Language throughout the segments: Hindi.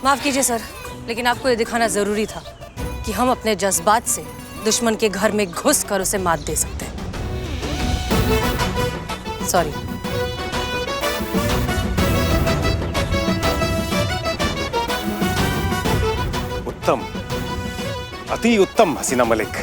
माफ कीजिए सर, लेकिन आपको ये दिखाना जरूरी था कि हम अपने जज्बात से दुश्मन के घर में घुस कर उसे मात दे सकते हैं। सॉरी। उत्तम, अति उत्तम हसीना मलिक।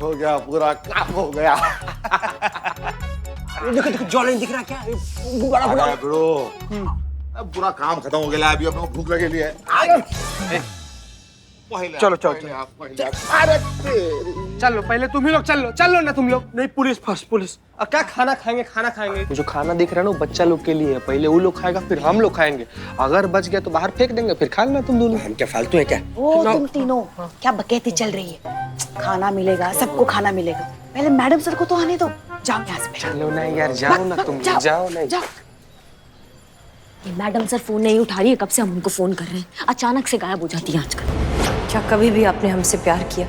हो गया, पूरा काम हो गया। देखो देखो जॉलिन दिख रहा क्या? बड़ा बड़ा ब्रो, अब पूरा काम खत्म हो गया। अभी अपने को भूख लगे लिए। चलो चलो चलो, पहले तुम ही लोग चलो ना तुम लोग। नहीं, पुलिस फर्स्ट, पुलिस। अब क्या खाना खाएंगे? जो खाना दिख रहा है ना वो बच्चा लोग के लिए है। पहले वो लोग खाएगा, फिर हम लोग खाएंगे। अगर बच गया तो बाहर फेंक देंगे, फिर खा लेना तुम दोनों। हम क्या फालतू है क्या? ओ तुम तीनों क्या बकैती चल रही है? खाना मिलेगा, सबको खाना मिलेगा। पहले मैडम सर को तो आने दो। जाओ यहाँ से। चलो ना यार, जाओ ना तुम, जाओ ना। ये मैडम सर फोन नहीं उठा रही है, कब से हम उनको फोन कर रहे हैं। अचानक से गायब हो जाती है आजकल। क्या कभी भी आपने हमसे प्यार किया?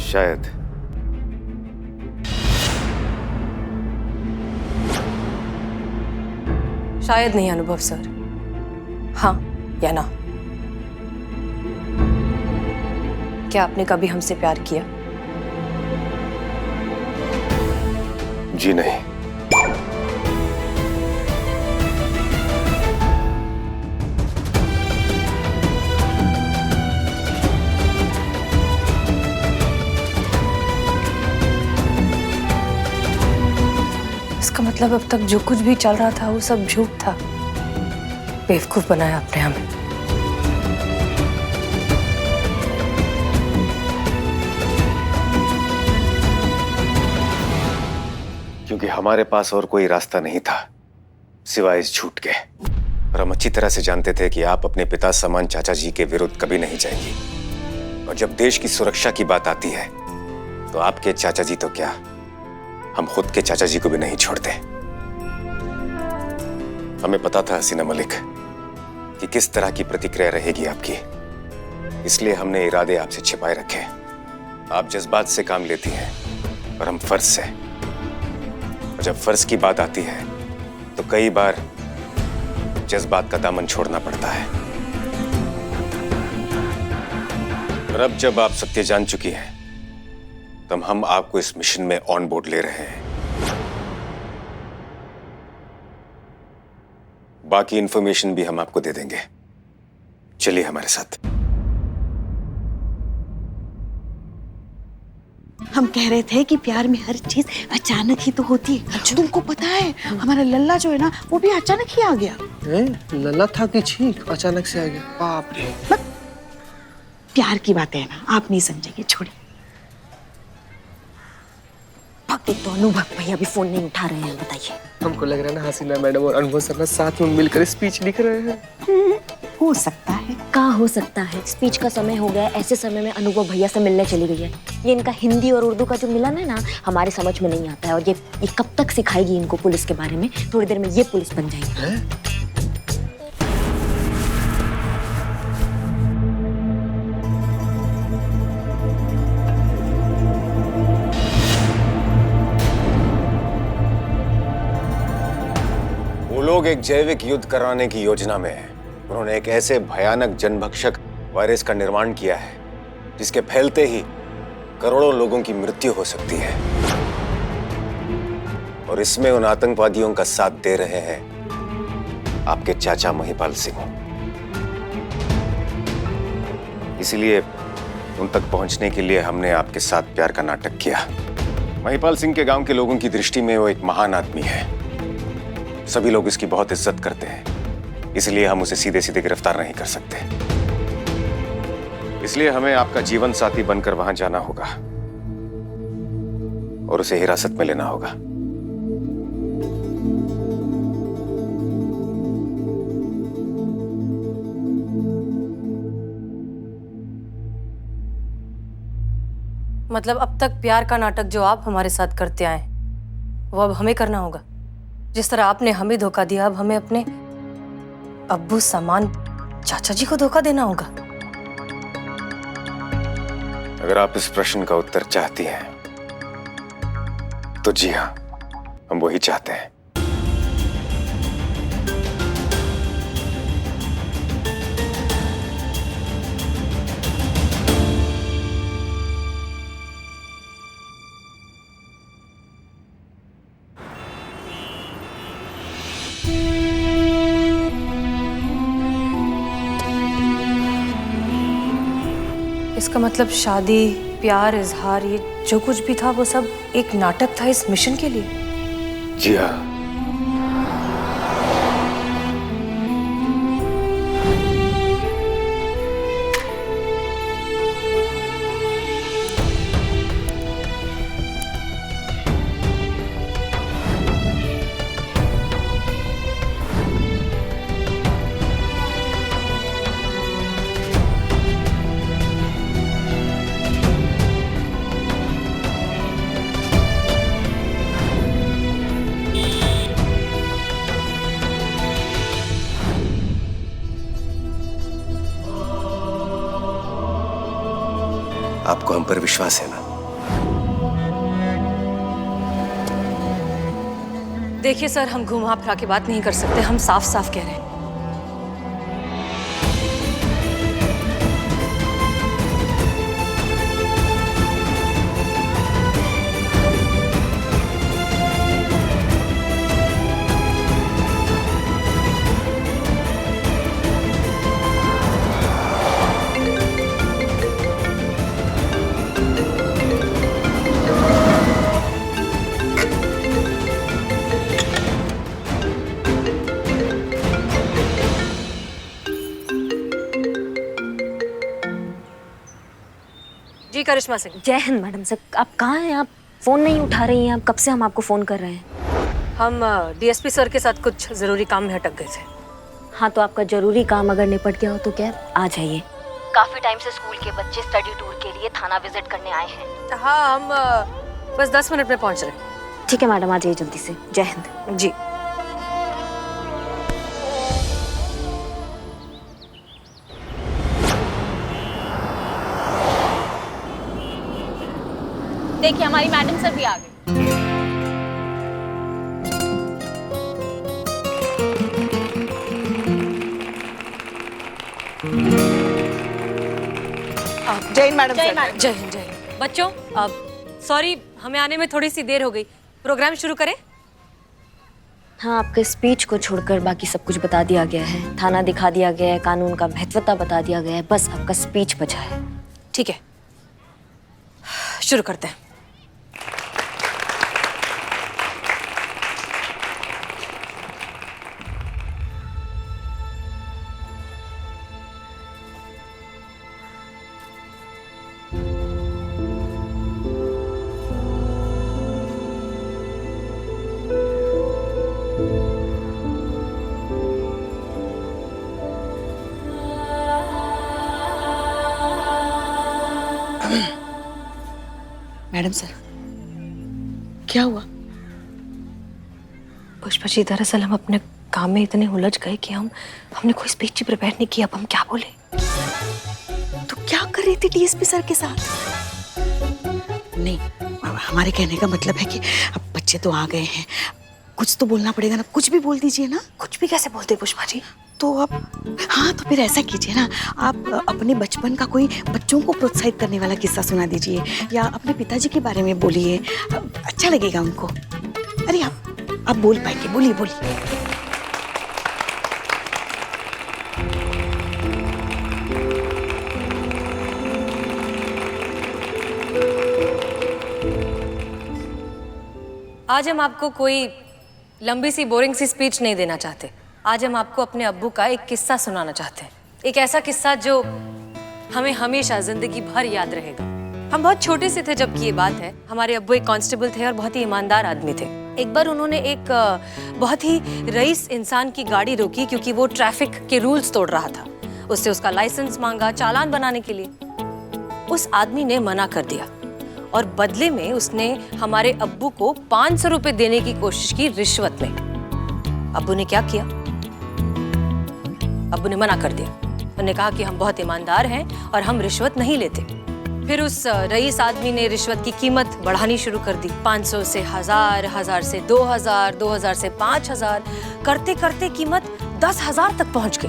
शायद। शायद नहीं अनुभव सर, हाँ या ना? क्या आपने कभी हमसे प्यार किया? जी नहीं। इसका मतलब अब तक जो कुछ भी चल रहा था वो सब झूठ था। बेवकूफ बनाया आपने हमें। क्योंकि हमारे पास और कोई रास्ता नहीं था सिवाय इस झूठ के। और हम अच्छी तरह से जानते थे कि आप अपने पिता समान चाचा जी के विरुद्ध कभी नहीं जाएंगी। और जब देश की सुरक्षा की बात आती है तो आपके चाचा जी तो क्या, हम खुद के चाचा जी को भी नहीं छोड़ते। हमें पता था हसीना मलिक कि किस तरह की प्रतिक्रिया रहेगी आपकी, इसलिए हमने इरादे आपसे छिपाए रखे। आप जज्बात से काम लेती हैं और हम फर्ज से। और जब फर्ज की बात आती है तो कई बार जज्बात का दामन छोड़ना पड़ता है। और अब जब आप सत्य जान चुकी हैं तब हम आपको इस मिशन में ऑन बोर्ड ले रहे हैं। बाकी इंफॉर्मेशन भी हम आपको दे देंगे। चलिए हमारे साथ। हम कह रहे थे कि प्यार में हर चीज अचानक ही तो होती है। अच्छा। तुमको पता है हमारा लल्ला जो है ना वो भी अचानक ही आ गया। लल्ला था कि छींक अचानक से आ गया? बाप रे। प्यार की बातें है ना, आप नहीं समझेंगे, छोड़िए। एक तो अनुभव भैया भी फोन नहीं उठा रहे हैं, बताइए। हमको लग रहा है ना हसीना मैडम और अनुभव सर ना साथ में मिलकर स्पीच लिख रहे हैं। हो सकता है। कहाँ हो सकता है? स्पीच का समय हो गया, ऐसे समय में अनुभव भैया से मिलने चली गई है। ये इनका हिंदी और उर्दू का जो मिलन है ना, हमारे समझ में नहीं आता है। और ये कब तक सिखाएगी इनको पुलिस के बारे में? थोड़ी देर में ये पुलिस बन जाएगी। लोग एक जैविक युद्ध कराने की योजना में हैं। उन्होंने एक ऐसे भयानक जनभक्षक वायरस का निर्माण किया है जिसके फैलते ही करोड़ों लोगों की मृत्यु हो सकती है। और इसमें उन आतंकवादियों का साथ दे रहे हैं आपके चाचा महिपाल सिंह। इसलिए उन तक पहुंचने के लिए हमने आपके साथ प्यार का नाटक किया। महिपाल सिंह के गांव के लोगों की दृष्टि में वो एक महान आदमी है। सभी लोग इसकी बहुत इज्जत करते हैं, इसलिए हम उसे सीधे सीधे गिरफ्तार नहीं कर सकते। इसलिए हमें आपका जीवन साथी बनकर वहां जाना होगा और उसे हिरासत में लेना होगा। मतलब अब तक प्यार का नाटक जो आप हमारे साथ करते आए वो अब हमें करना होगा। जिस तरह आपने हमें धोखा दिया, अब हमें अपने अब्बू समान चाचा जी को धोखा देना होगा। अगर आप इस प्रश्न का उत्तर चाहती हैं तो जी हाँ, हम वही चाहते हैं। इसका मतलब शादी, प्यार, इजहार, ये जो कुछ भी था वो सब एक नाटक था इस मिशन के लिए। जी हाँ। आपको हम पर विश्वास है ना? देखिए सर, हम घुमा फिरा के बात नहीं कर सकते, हम साफ साफ कह रहे हैं। जी करिश्मा सिंह। जय हिंद मैडम सर, आप कहाँ हैं? आप फोन नहीं उठा रही हैं। आप कब से हम आपको फोन कर रहे हैं। हम डीएसपी सर के साथ कुछ जरूरी काम में अटक गए थे। हाँ, तो आपका जरूरी काम अगर निपट गया हो तो क्या आ जाइए। काफी टाइम से स्कूल के बच्चे स्टडी टूर के लिए थाना विजिट करने आए हैं। हाँ, हम बस 10 मिनट में पहुंच रहे हैं। ठीक है मैडम, आ जाइए जल्दी से। जय हिंद। जी। देखिए हमारी मैडम सर भी आ गई। जय हिंद मैडम जय सर। मैडम। जय हिंद, जय हिंद। बच्चों, अब सॉरी, हमें आने में थोड़ी सी देर हो गई। प्रोग्राम शुरू करें? हाँ, आपके स्पीच को छोड़कर बाकी सब कुछ बता दिया गया है। थाना दिखा दिया गया है, कानून का महत्वता बता दिया गया है, बस आपका स्पीच बचा है। ठीक है, शुरू करते हैं। मैडम सर, क्या हुआ? पुष्पा जी, दरअसल हम अपने काम में इतने उलझ गए कि हमने कोई स्पीच ही प्रिपेयर नहीं की। अब हम क्या बोले? तो क्या कर रही थी डीएसपी सर के साथ? नहीं, हमारे कहने का मतलब है कि अब बच्चे तो आ गए हैं, कुछ तो बोलना पड़ेगा ना। कुछ भी बोल दीजिए ना। कुछ भी कैसे बोलते पुष्पा जी? तो अब हाँ, तो फिर ऐसा कीजिए ना, आप अपने बचपन का कोई बच्चों को प्रोत्साहित करने वाला किस्सा सुना दीजिए, या अपने पिताजी के बारे में बोलिए, अच्छा लगेगा उनको। अरे आप बोल पाएंगे, बोलिए बोलिए। आज हम आपको कोई लंबी सी बोरिंग सी स्पीच नहीं देना चाहते। आज हम आपको अपने अब्बू का एक किस्सा सुनाना चाहते हैं। एक ऐसा किस्सा जो हमें हमेशा जिंदगी भर याद रहेगा। हम बहुत छोटे से थे जब की ये बात है। हमारे अब्बू एक कांस्टेबल थे और बहुत ही ईमानदार आदमी थे। एक बार उन्होंने एक बहुत ही रईस इंसान की गाड़ी रोकी क्योंकि वो ट्रैफिक के रूल्स तोड़ रहा था। उससे उसका लाइसेंस मांगा चालान बनाने के लिए। उस आदमी ने मना कर दिया और बदले में उसने हमारे अब्बू को 500 रुपए देने की कोशिश की रिश्वत में। अब्बू ने क्या किया? अब्बू ने मना कर दिया। उन्होंने कहा कि हम बहुत ईमानदार हैं और हम रिश्वत नहीं लेते। फिर उस रईस आदमी ने रिश्वत की कीमत बढ़ानी शुरू कर दी। 500 से 1000, 1000 से 2000, 2000 से 5000, करते करते कीमत 10,000 तक पहुंच गई।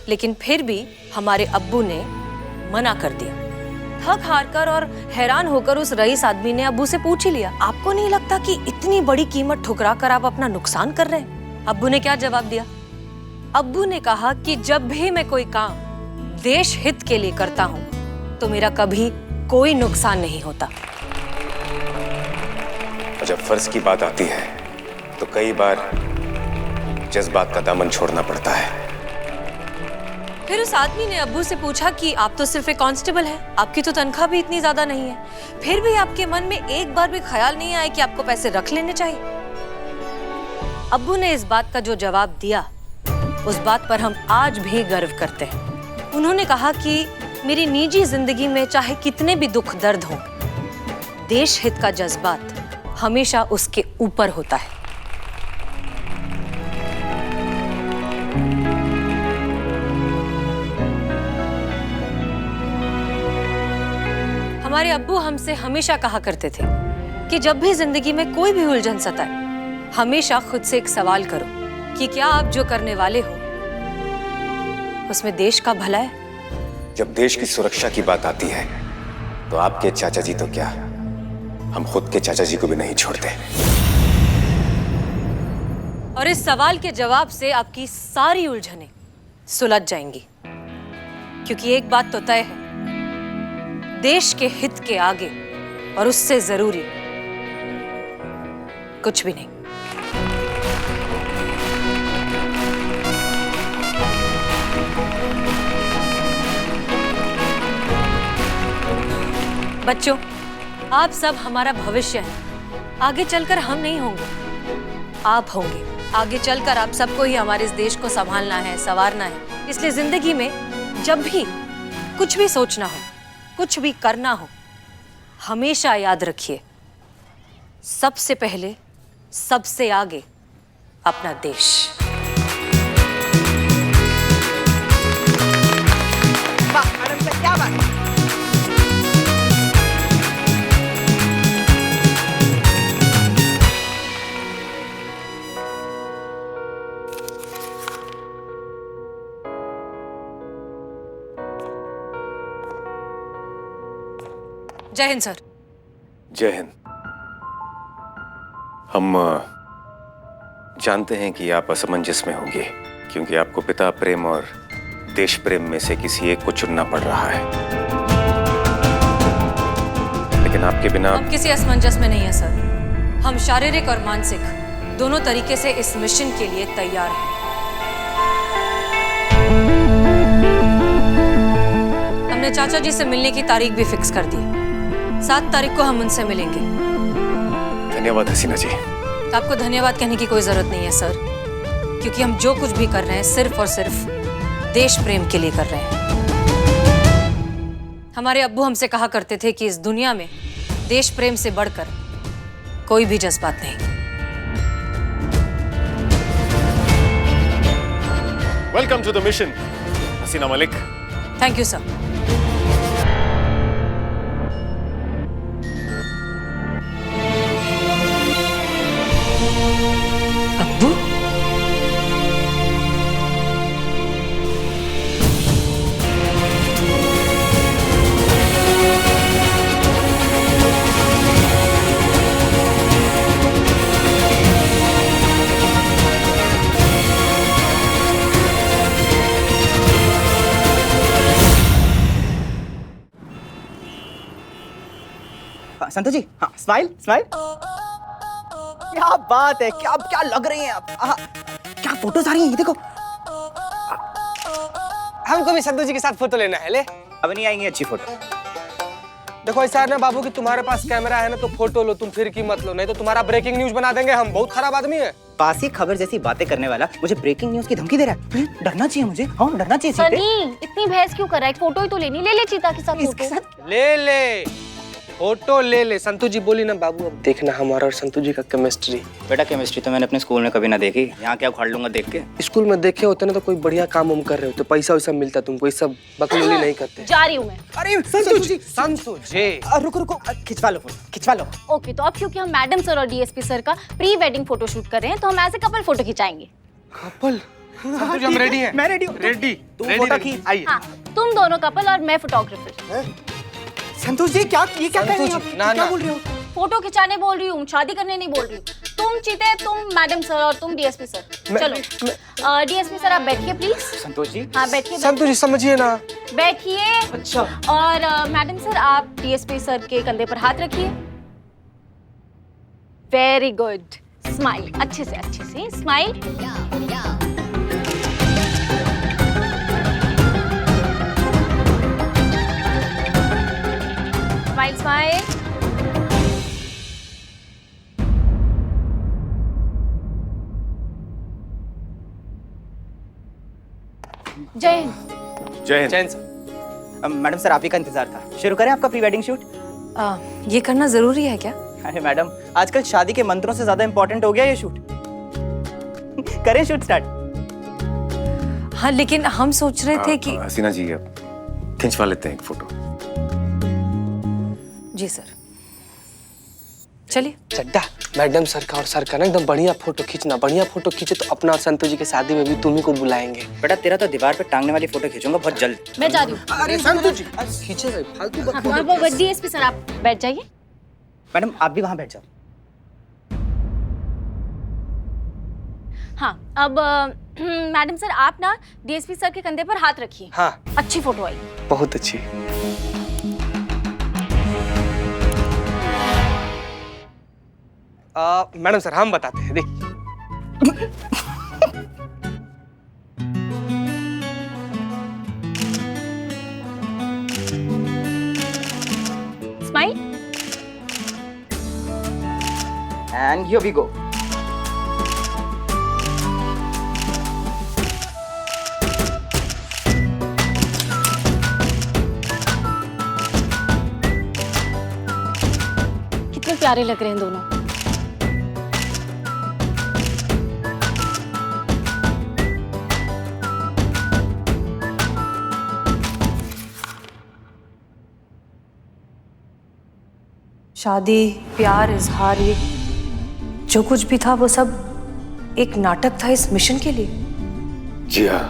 लेकिन फिर भी हमारे अब्बू ने मना कर दिया। थक हार कर और हैरान होकर उस रईस आदमी ने अब्बू से पूछ ही लिया, आपको नहीं लगता कि इतनी बड़ी कीमत ठुकरा कर आप अपना नुकसान कर रहे हैं? अब्बू ने क्या जवाब दिया? अब्बू ने कहा कि जब भी मैं कोई काम देश हित के लिए करता हूं तो मेरा कभी कोई नुकसान नहीं होता। और जब फर्ज की बात आती है तो कई बार जज्बात का दामन छोड़ना पड़ता है। फिर उस आदमी ने अब्बू से पूछा कि आप तो सिर्फ एक कांस्टेबल हैं, आपकी तो तनख्वाह भी इतनी ज्यादा नहीं है, फिर भी आपके मन में एक बार भी ख्याल नहीं आया कि आपको पैसे रख लेने चाहिए? अब्बू ने इस बात का जो जवाब दिया, उस बात पर हम आज भी गर्व करते हैं। उन्होंने कहा कि मेरी निजी जिंदगी में चाहे कितने भी दुख दर्द हो, देश हित का जज्बात हमेशा उसके ऊपर होता है। हमारे अब्बू हमसे हमेशा कहा करते थे कि जब भी जिंदगी में कोई भी उलझन सताए, हमेशा खुद से एक सवाल करो कि क्या आप जो करने वाले हो उसमें देश का भला है? जब देश की सुरक्षा की बात आती है तो आपके चाचा जी तो क्या, हम खुद के चाचा जी को भी नहीं छोड़ते। और इस सवाल के जवाब से आपकी सारी उलझनें सुलझ जाएंगी, क्योंकि एक बात तो तय है, देश के हित के आगे और उससे जरूरी कुछ भी नहीं। बच्चों, आप सब हमारा भविष्य हैं। आगे चलकर हम नहीं होंगे, आप होंगे। आगे चलकर आप सबको ही हमारे इस देश को संभालना है, संवारना है। इसलिए जिंदगी में जब भी कुछ भी सोचना हो, कुछ भी करना हो, हमेशा याद रखिए, सबसे पहले, सबसे आगे अपना देश। वाह मैडम सर, क्या बात। जय हिंद सर। जय हिंद। हम जानते हैं कि आप असमंजस में होंगे, क्योंकि आपको पिता प्रेम और देश प्रेम में से किसी एक को चुनना पड़ रहा है। लेकिन आपके बिना हम किसी असमंजस में नहीं है सर। हम शारीरिक और मानसिक दोनों तरीके से इस मिशन के लिए तैयार हैं। हमने चाचा जी से मिलने की तारीख भी फिक्स कर दी। 7 तारीख को हम उनसे मिलेंगे। धन्यवाद हसीना जी। आपको धन्यवाद कहने की कोई जरूरत नहीं है सर, क्योंकि हम जो कुछ भी कर रहे हैं सिर्फ और सिर्फ देश प्रेम के लिए कर रहे हैं। हमारे अब्बू हमसे कहा करते थे कि इस दुनिया में देश प्रेम से बढ़कर कोई भी जज्बात नहीं। Welcome to the mission Hasina Malik. Thank you sir. अब्बू, संतोष जी, हाँ, स्माइल स्माइल। क्या बात है, क्या क्या लग रही हैं आप। क्या फोटोज आ रही हैं, ये देखो। हमको भी संतोष जी के साथ फोटो लेना है। ले अब नहीं आएंगी अच्छी फोटो। देखो ऐसा है ना बाबू कि तुम्हारे पास कैमरा है ना, तो फोटो लो, तुम फिर की मत लो, नहीं तो तुम्हारा ब्रेकिंग न्यूज बना देंगे हम। बहुत खराब आदमी है। बासी खबर जैसी बातें करने वाला मुझे ब्रेकिंग न्यूज की धमकी दे रहा है। डरना चाहिए मुझे। हाँ, डरना चाहिए। सनी, इतनी बहस क्यों कर रहा है? एक फोटो ही तो लेनी, ले ले चीता के साथ इसके फोटो। साथ ले ले, फोटो ले ले। संतू जी बोली ना बाबू, अब देखना हमारा और संतू जी का केमिस्ट्री। बेटा केमिस्ट्री तो मैंने अपने स्कूल में कभी ना देखी, यहाँ क्या उखाड़ लूंगा देख के। स्कूल में देखे होते ना तो कोई बढ़िया काम उम कर रहे होते, पैसा वैसा मिलता तुमको, ये सब बकलोली नहीं करते। जा रही हूँ मैं। अरे संतू जी, संतू जी रुको रुको, खिंचवा लो फोटो, खिंचवा लो। ओके, तो अब क्योंकि हम मैडम सर और डीएसपी सर का प्री वेडिंग फोटो शूट कर रहे हैं तो हम ऐसे कपल फोटो खिंचाएंगे। कपल? संतू जी हम रेडी हैं। मैं रेडी हूँ। रेडी। तू फोटो खींच। आइए। हाँ, तुम दोनों कपल और मैं फोटोग्राफर। संतोष जी क्या ये क्या कह रहे हैं आप? ना, क्या ना। बोल रहे हो? फोटो खिंचाने बोल रही हूँ, शादी करने नहीं बोल रही हूँ। तुम चीते, तुम मैडम सर और तुम डीएसपी सर। चलो डीएसपी सर आप बैठिए प्लीज। संतोष जी हाँ बैठिए संतू जी समझिए ना। बैठिए। अच्छा। और मैडम सर आप डीएसपी सर के कंधे पर हाथ रखिए। वेरी गुड, स्माइल, अच्छे से स्माइल। Smile smile. जय हिंद। जय हिंद। चैन सर। मैडम सर आप ही का इंतजार था, शुरू करें आपका प्री वेडिंग शूट। ये करना जरूरी है क्या? अरे मैडम आजकल शादी के मंत्रों से ज्यादा इंपॉर्टेंट हो गया ये शूट। करें शूट स्टार्ट। हाँ लेकिन हम सोच रहे थे कि हसीना जी अब खिंचवा लेते हैं एक फोटो। जी सर, चलिए। चड्डा मैडम सर का और सर का ना एकदम बढ़िया फोटो खींचना। बढ़िया फोटो खींचे तो अपना और संतू जी की शादी में भी तुम्ही को बुलाएंगे। बेटा तेरा तो दीवार पे टांगने वाली फोटो खींचूंगा बहुत जल्द। मैं जा रही हूँ। अरे संतू जी खींचे रहे, फालतू बात। हाँ, वो डीएसपी सर आप बैठ जाइए। मैडम आप भी वहां बैठ जाओ। हाँ अब मैडम सर आप ना डीएसपी सर के कंधे पर हाथ रखिए। हाँ अच्छी फोटो आई। बहुत अच्छी। मैडम सर हम बताते हैं, देखिए। Smile. And here we go. कितने प्यारे लग रहे हैं दोनों। शादी, प्यार, इजहार, ये जो कुछ भी था वो सब एक नाटक था इस मिशन के लिए। जी हाँ।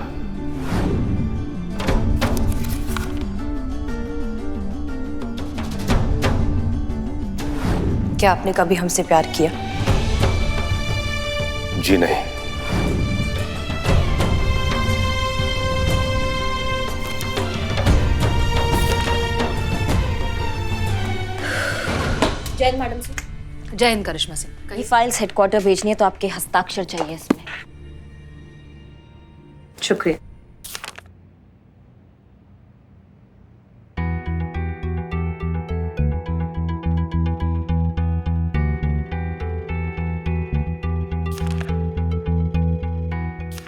क्या आपने कभी हमसे प्यार किया? जी नहीं। जय हिंद मैडम सर। जय हिंद करिश्मा सिंह। ये फाइल्स हेडक्वार्टर भेजनी है तो आपके हस्ताक्षर चाहिए इसमें। शुक्रिया।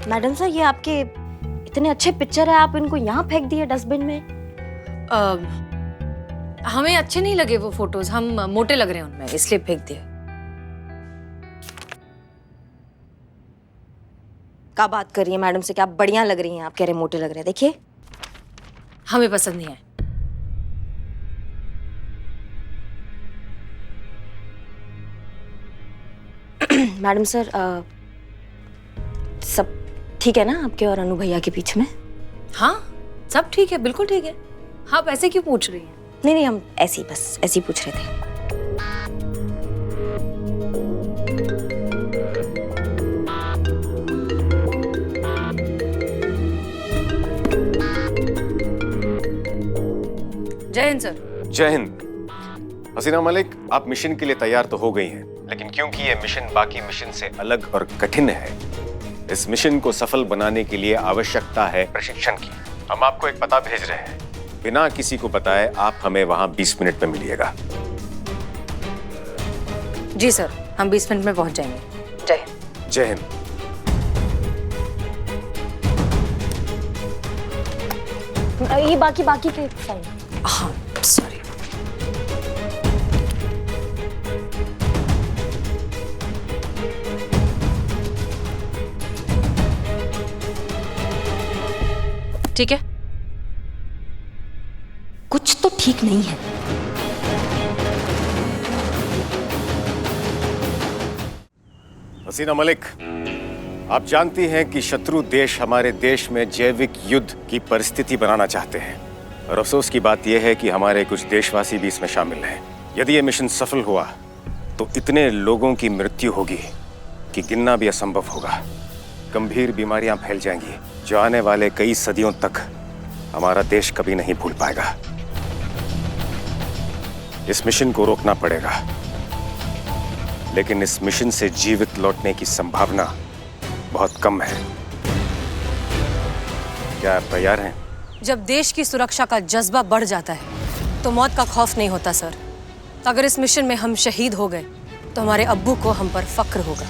मैडम सर ये आपके इतने अच्छे पिक्चर है, आप इनको यहाँ फेंक दिए डस्टबिन में। हमें अच्छे नहीं लगे वो फोटोज, हम मोटे लग रहे हैं उनमें, इसलिए फेंक दिए। क्या बात कर रही है मैडम से, क्या आप बढ़िया लग रही हैं? आप कह रहे मोटे लग रहे हैं, देखिए। हमें पसंद नहीं आए। मैडम सर सब ठीक है ना आपके और अनु भैया के बीच में? हाँ सब ठीक है, बिल्कुल ठीक है। आप ऐसे क्यों पूछ रही हैं? नहीं नहीं, हम ऐसे ही बस ऐसे ही पूछ रहे थे। जय हिंद सर। जय हिंद। हसीना मलिक, आप मिशन के लिए तैयार तो हो गई हैं, लेकिन क्योंकि ये मिशन बाकी मिशन से अलग और कठिन है, इस मिशन को सफल बनाने के लिए आवश्यकता है प्रशिक्षण की। हम आपको एक पता भेज रहे हैं, बिना किसी को बताए आप हमें वहां 20 मिनट में मिलिएगा। जी सर, हम 20 मिनट में पहुंच जाएंगे। जय हिंद। जय हिंद। ये बाकी के फाइल। हाँ सॉरी। ठीक है? कुछ तो ठीक नहीं है। हसीना मलिक, आप जानती हैं कि शत्रु देश हमारे देश में जैविक युद्ध की परिस्थिति बनाना चाहते हैं और अफसोस की बात यह है कि हमारे कुछ देशवासी भी इसमें शामिल हैं। यदि यह मिशन सफल हुआ तो इतने लोगों की मृत्यु होगी कि गिनना भी असंभव होगा। गंभीर बीमारियां फैल जाएंगी जो आने वाले कई सदियों तक हमारा देश कभी नहीं भूल पाएगा। इस मिशन को रोकना पड़ेगा, लेकिन इस मिशन से जीवित लौटने की संभावना बहुत कम है। क्या आप तैयार हैं? जब देश की सुरक्षा का जज्बा बढ़ जाता है तो मौत का खौफ नहीं होता सर। अगर इस मिशन में हम शहीद हो गए तो हमारे अब्बू को हम पर फक्र होगा।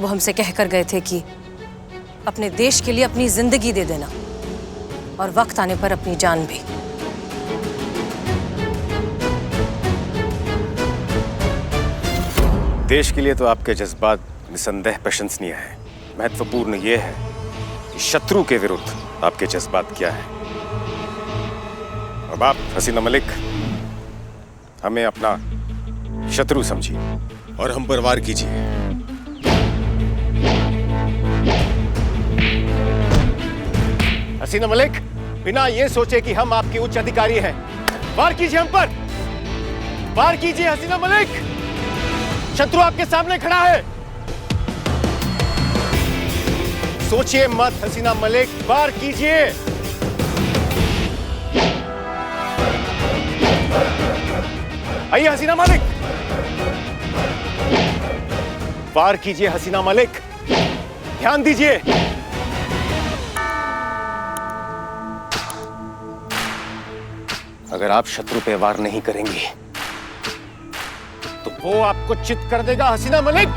वो हमसे कहकर गए थे कि अपने देश के लिए अपनी जिंदगी दे देना और वक्त आने पर अपनी जान भी। देश के लिए तो आपके जज्बात निसंदेह प्रशंसनीय हैं। महत्वपूर्ण यह है कि शत्रु के विरुद्ध आपके जज्बात क्या है। अब आप हसीना मलिक हमें अपना शत्रु समझिए और हम पर वार कीजिए। हसीना मलिक, बिना ये सोचे कि हम आपके उच्च अधिकारी हैं, वार कीजिए हम पर। वार कीजिए हसीना मलिक, शत्रु आपके सामने खड़ा है। सोचिए मत हसीना मलिक, वार कीजिए। आइए हसीना मलिक, वार कीजिए हसीना मलिक, ध्यान दीजिए। अगर आप शत्रु पे वार नहीं करेंगी तो वो आपको चित कर देगा हसीना मलिक।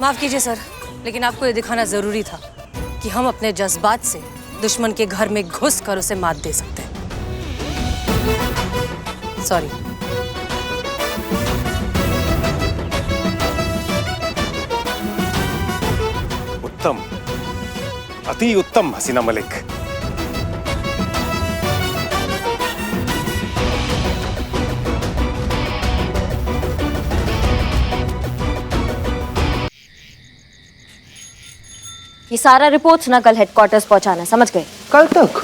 माफ कीजिए सर, लेकिन आपको ये दिखाना जरूरी था कि हम अपने जज्बात से दुश्मन के घर में घुस कर उसे मात दे सकते हैं। सॉरी। उत्तम, अति उत्तम हसीना मलिक। ये सारा रिपोर्ट्स ना कल हेडक्वार्टर्स पहुंचाना, समझ गए? कल तक?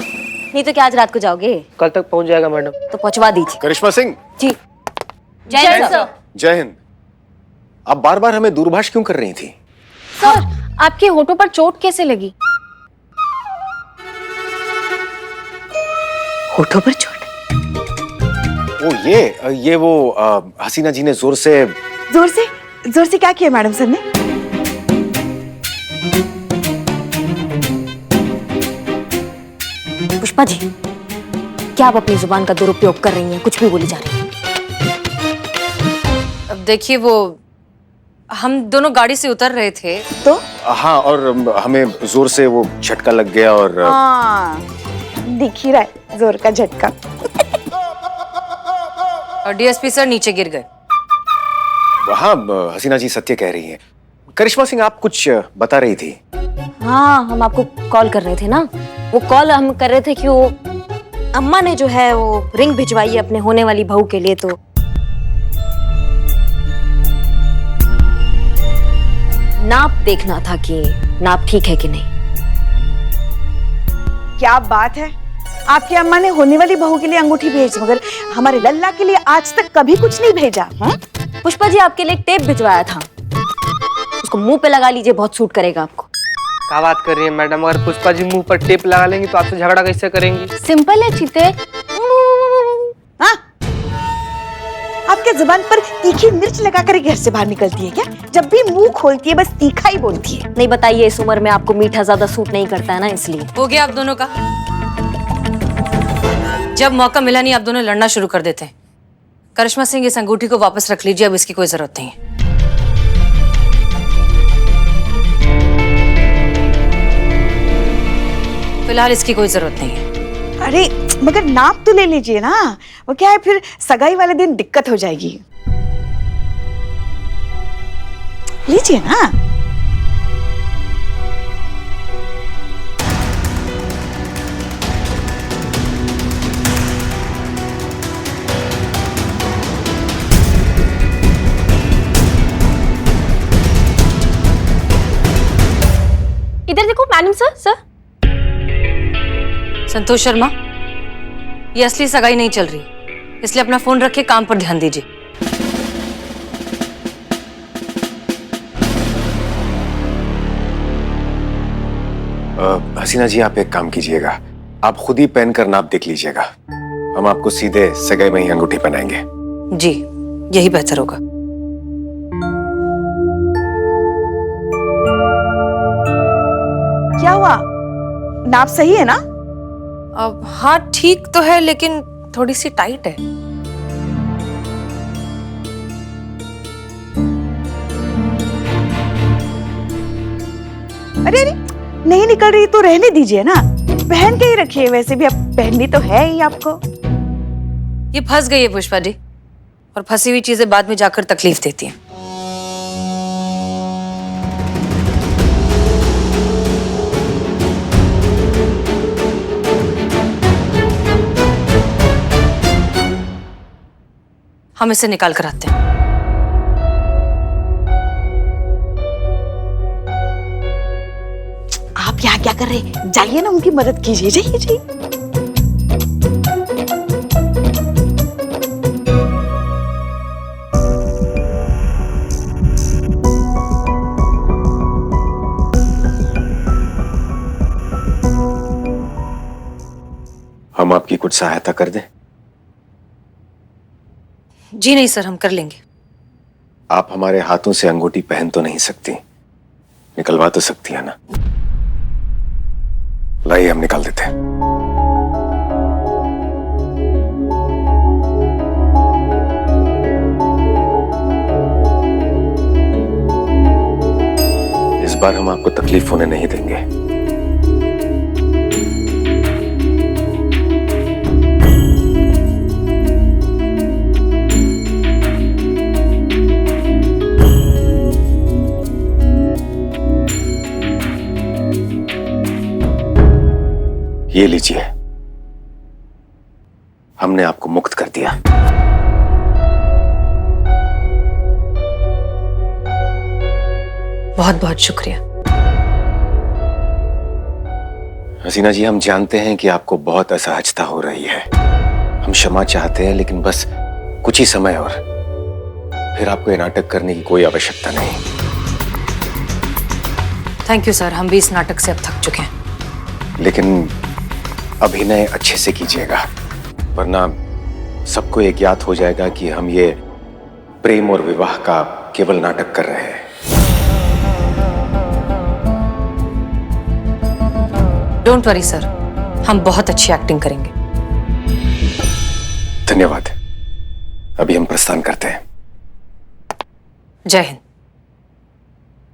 नहीं तो क्या आज रात को जाओगे? कल तक पहुंच जाएगा मैडम। तो पहुंचवा दीजिए। करिश्मा सिंह जी। जय हिंद सर। जय हिंद। आप बार बार हमें दूरभाष क्यों कर रही थी? सर, आपके होठों पर चोट कैसे लगी? होठों पर चोट? ये वो हसीना जी ने जोर से क्या किया मैडम सर ने? पुष्पा जी, क्या आप अपनी जुबान का दुरुपयोग कर रही हैं? कुछ भी बोली जा रही हैं। अब देखिए, वो हम दोनों गाड़ी से उतर रहे थे तो? हाँ, और हमें जोर से वो झटका लग गया और हाँ, दिख ही रहा है जोर का झटका। और डीएसपी सर नीचे गिर गए। हाँ, हसीना जी सत्य कह रही हैं। करिश्मा सिंह, आप कुछ बता रही थी। हाँ, हम आपको कॉल कर रहे थे ना। वो कॉल हम कर रहे थे कि वो अम्मा ने जो है वो रिंग भिजवाई है अपने होने वाली बहू के लिए, तो नाप देखना था कि नाप ठीक है कि नहीं। क्या बात है, आपकी अम्मा ने होने वाली बहू के लिए अंगूठी भेज, मगर हमारे लल्ला के लिए आज तक कभी कुछ नहीं भेजा। पुष्पा जी, आपके लिए एक टेप भिजवाया था, उसको मुंह पे लगा लीजिए, बहुत सूट करेगा आपको। क्या बात कर रही है मैडम? अगर पुष्पा जी मुंह पर टेप लगा लेंगी तो आपसे झगड़ा कैसे करेंगी? सिंपल है चीते। हाँ? आपके जुबान पर तीखी मिर्च लगाकर घर से बाहर निकलती है क्या? जब भी मुंह खोलती है बस तीखा ही बोलती है। नहीं बताइए, इस उम्र में आपको मीठा ज्यादा सूट नहीं करता है ना, इसलिए। हो गया आप दोनों का। जब मौका मिला नहीं, आप दोनों लड़ना शुरू कर देते हैं। करिश्मा सिंह, इस अंगूठी को वापस रख लीजिए, अब इसकी कोई जरूरत नहीं है। फिलहाल इसकी कोई जरूरत नहीं है। अरे मगर नाप तो ले लीजिए ना, वो क्या है फिर सगाई वाले दिन दिक्कत हो जाएगी। लीजिए ना। इधर देखो madam sir. Sir Santosh Sharma, ये असली सगाई नहीं चल रही, इसलिए अपना फोन रख के काम पर ध्यान दीजिए। हसीना जी, आप एक काम कीजिएगा, आप खुद ही पहन कर नाप देख लीजिएगा। हम आपको सीधे सगाई में ही अंगूठी पहनाएंगे। जी, यही बेहतर होगा। क्या हुआ, नाप सही है ना? अब हाँ ठीक तो है, लेकिन थोड़ी सी टाइट है। अरे अरे नहीं निकल रही तो रहने दीजिए ना, पहन के ही रखिए। वैसे भी अब पहननी तो है ही आपको। ये फंस गई है पुष्पा जी, और फंसी हुई चीजें बाद में जाकर तकलीफ देती हैं। हम इसे निकाल कर आते हैं। आप यहाँ क्या कर रहे? जाइए ना, उनकी मदद कीजिए। जाइए जाइए। हम आपकी कुछ सहायता कर दें? जी नहीं सर, हम कर लेंगे। आप हमारे हाथों से अंगूठी पहन तो नहीं सकती, निकलवा तो सकती है ना? लाइए, हम निकाल देते हैं। इस बार हम आपको तकलीफ होने नहीं देंगे। ये लीजिए, हमने आपको मुक्त कर दिया। बहुत बहुत शुक्रिया। हसीना जी, हम जानते हैं कि आपको बहुत असहजता हो रही है। हम क्षमा चाहते हैं, लेकिन बस कुछ ही समय और, फिर आपको ये नाटक करने की कोई आवश्यकता नहीं। थैंक यू सर, हम भी इस नाटक से अब थक चुके हैं। लेकिन अभिनय अच्छे से कीजिएगा, वरना सबको ये ज्ञात हो जाएगा कि हम ये प्रेम और विवाह का केवल नाटक कर रहे हैं। डोंट वरी सर, हम बहुत अच्छी एक्टिंग करेंगे। धन्यवाद। अभी हम प्रस्थान करते हैं। जय हिंद।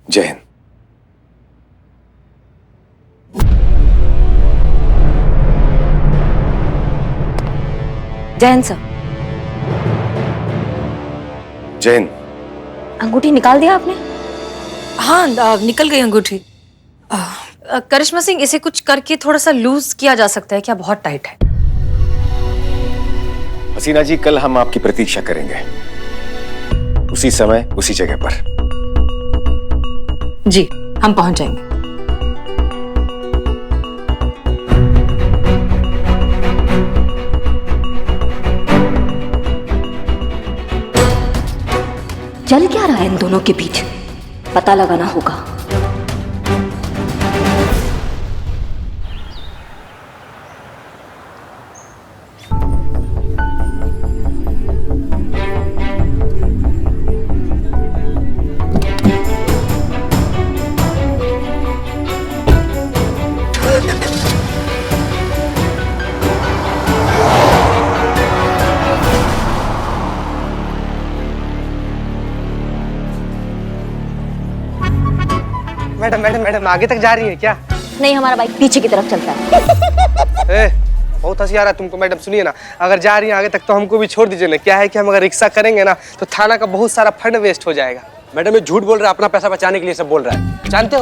जय हिंद। जय हिंद सर। जय हिंद। अंगूठी निकाल दिया आपने? हाँ, निकल गई अंगूठी। करिश्मा सिंह, इसे कुछ करके थोड़ा सा लूज किया जा सकता है क्या? बहुत टाइट है। हसीना जी, कल हम आपकी प्रतीक्षा करेंगे, उसी समय उसी जगह पर। जी, हम पहुंच जाएंगे। चल क्या रहा है इन दोनों के बीच? पता लगाना होगा। मैडम मैडम मैडम, आगे तक जा रही है क्या? नहीं, हमारा बाइक पीछे की तरफ चलता है। बहुत हंसी आ रहा है तुमको मैडम। सुनिए ना, अगर जा रही हैं आगे तक तो हमको भी छोड़ दीजिए ना। क्या है कि हम अगर रिक्शा करेंगे ना तो थाना का बहुत सारा फंड वेस्ट हो जाएगा। मैडम ये झूठ बोल रहा है, अपना पैसा बचाने के लिए सब बोल रहा है। जानते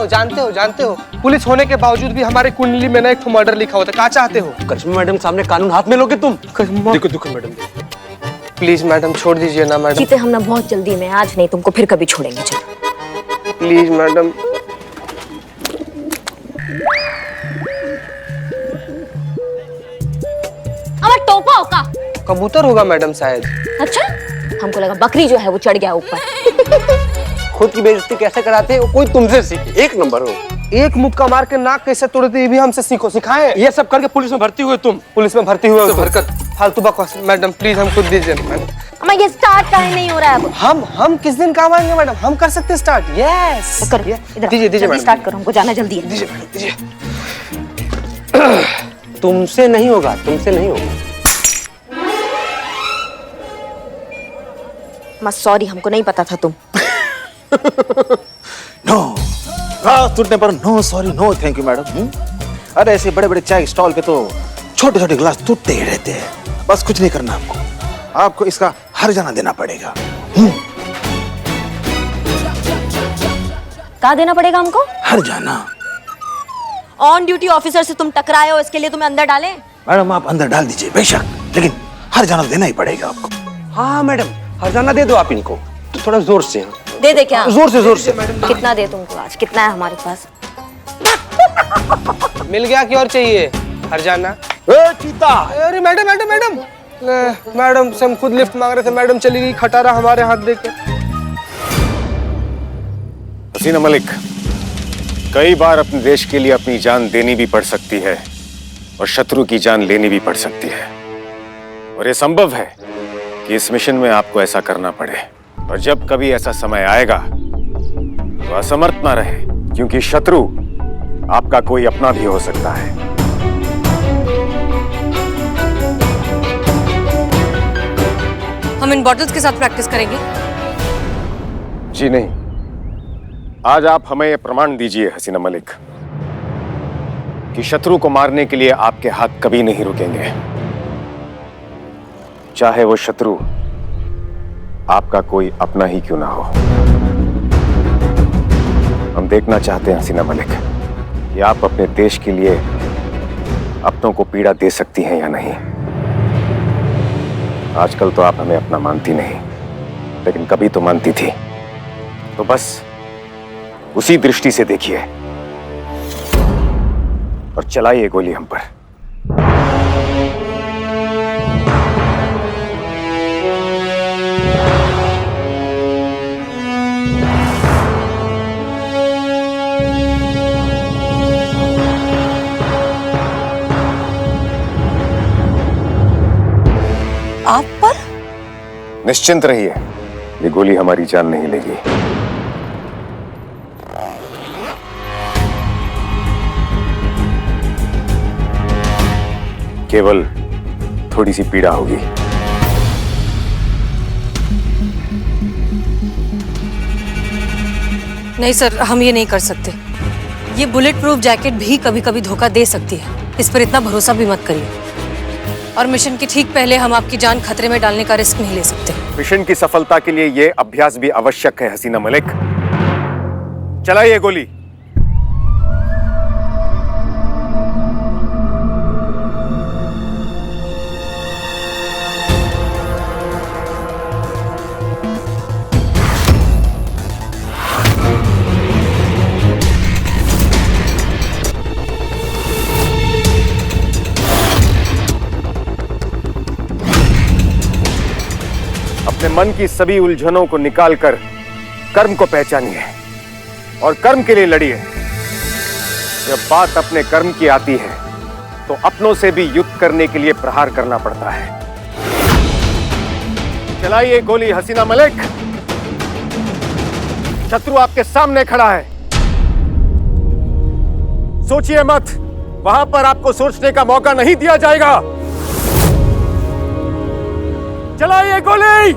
हो पुलिस होने के बावजूद भी हमारी कुंडली में ना एक मर्डर लिखा होता है। क्या चाहते हो? करिश्मा मैडम सामने कानून हाथ में लोगे तुम? देखो देखो मैडम, प्लीज मैडम छोड़ दीजिए ना मैडम। चीते, हम ना बहुत जल्दी में, आज नहीं तुमको फिर कभी छोड़ेंगे। चलो प्लीज मैडम। हमारा टोपा होगा। कबूतर होगा मैडम शायद। अच्छा, हमको लगा बकरी जो है वो चढ़ गया ऊपर। खुद की बेइज्जती कैसे कराते हैं वो कोई तुमसे सीखे। एक नंबर हो। एक मुक्का मार के नाक कैसे तोड़ते ये भी हमसे सीखो, सिखाएं। ये सब करके पुलिस में भर्ती हुए तुम। पुलिस में भर्ती हुए तो हरकत फालतू बकवास। मैडम प्लीज हमको दीजिए मैडम। हमारा ये स्टार्ट काहे नहीं हो रहा है अब? हम किस दिन काम आएंगे मैडम? हम कर सकते हैं स्टार्ट। यस करो, इधर दीजिए मैडम। स्टार्ट करो, हमको जाना जल्दी है। दीजिए मैडम दीजिए। तुमसे नहीं होगा, तुमसे नहीं होगा। सॉरी, हमको नहीं पता था तुम। नो, ग्लास टूटने पर no sorry no thank you madam. अरे ऐसे बड़े बड़े चाय स्टॉल पे तो छोटे छोटे ग्लास टूटते ही रहते हैं। बस कुछ नहीं करना आपको इसका हर्जाना देना पड़ेगा। कहाँ देना पड़ेगा हमको? हर्जाना। ऑन ड्यूटी ऑफिसर से तुम टकराए हो, इसके लिए तुम्हें अंदर डालें? मैडम आप अंदर डाल दीजिए बेशक, लेकिन हर्जाना देना ही पड़ेगा आपको। हाँ मैडम, हर्जाना दे दो आप इनको। तो थोड़ा जोर से। दे दे क्या? जोर से। कितना दे तुमको आज? कितना है हमारे पास? मिल गया कि और चाहिए? हर्जाना। चीता। अरे मैडम से हम खुद लिफ्ट मांग रहे थे, मैडम चली गई खटारा हमारे हाथ देके। हसीना मलिक, कई बार अपने देश के लिए अपनी जान देनी भी पड़ सकती है और शत्रु की जान लेनी भी पड़ सकती है, और ये संभव है कि इस मिशन में आपको ऐसा करना पड़े। और जब कभी ऐसा समय आएगा तो असमर्थ ना रहे, क्योंकि शत्रु आपका कोई अपना भी हो सकता है। हम इन बॉटल्स के साथ प्रैक्टिस करेंगे? जी नहीं, आज आप हमें यह प्रमाण दीजिए हसीना मलिक कि शत्रु को मारने के लिए आपके हाथ कभी नहीं रुकेंगे, चाहे वो शत्रु आपका कोई अपना ही क्यों ना हो। हम देखना चाहते हैं हसीना मलिक कि आप अपने देश के लिए अपनों को पीड़ा दे सकती हैं या नहीं। आजकल तो आप हमें अपना मानती नहीं, लेकिन कभी तो मानती थी। तो बस उसी दृष्टि से देखिए और चलाइए गोली हम पर। आप पर? निश्चिंत रहिए, ये गोली हमारी जान नहीं लेगी। केवल थोड़ी सी पीड़ा होगी। नहीं सर, हम ये नहीं कर सकते। ये बुलेट प्रूफ जैकेट भी कभी कभी धोखा दे सकती है, इस पर इतना भरोसा भी मत करिए। और मिशन के ठीक पहले हम आपकी जान खतरे में डालने का रिस्क नहीं ले सकते। मिशन की सफलता के लिए ये अभ्यास भी आवश्यक है हसीना मलिक। चलाइए गोली। अपने मन की सभी उलझनों को निकालकर कर्म को पहचानिए और कर्म के लिए लड़िए। जब बात अपने कर्म की आती है तो अपनों से भी युद्ध करने के लिए प्रहार करना पड़ता है। चलाइए गोली हसीना मलिक। शत्रु आपके सामने खड़ा है, सोचिए मत, वहां पर आपको सोचने का मौका नहीं दिया जाएगा। चलाइए गोली।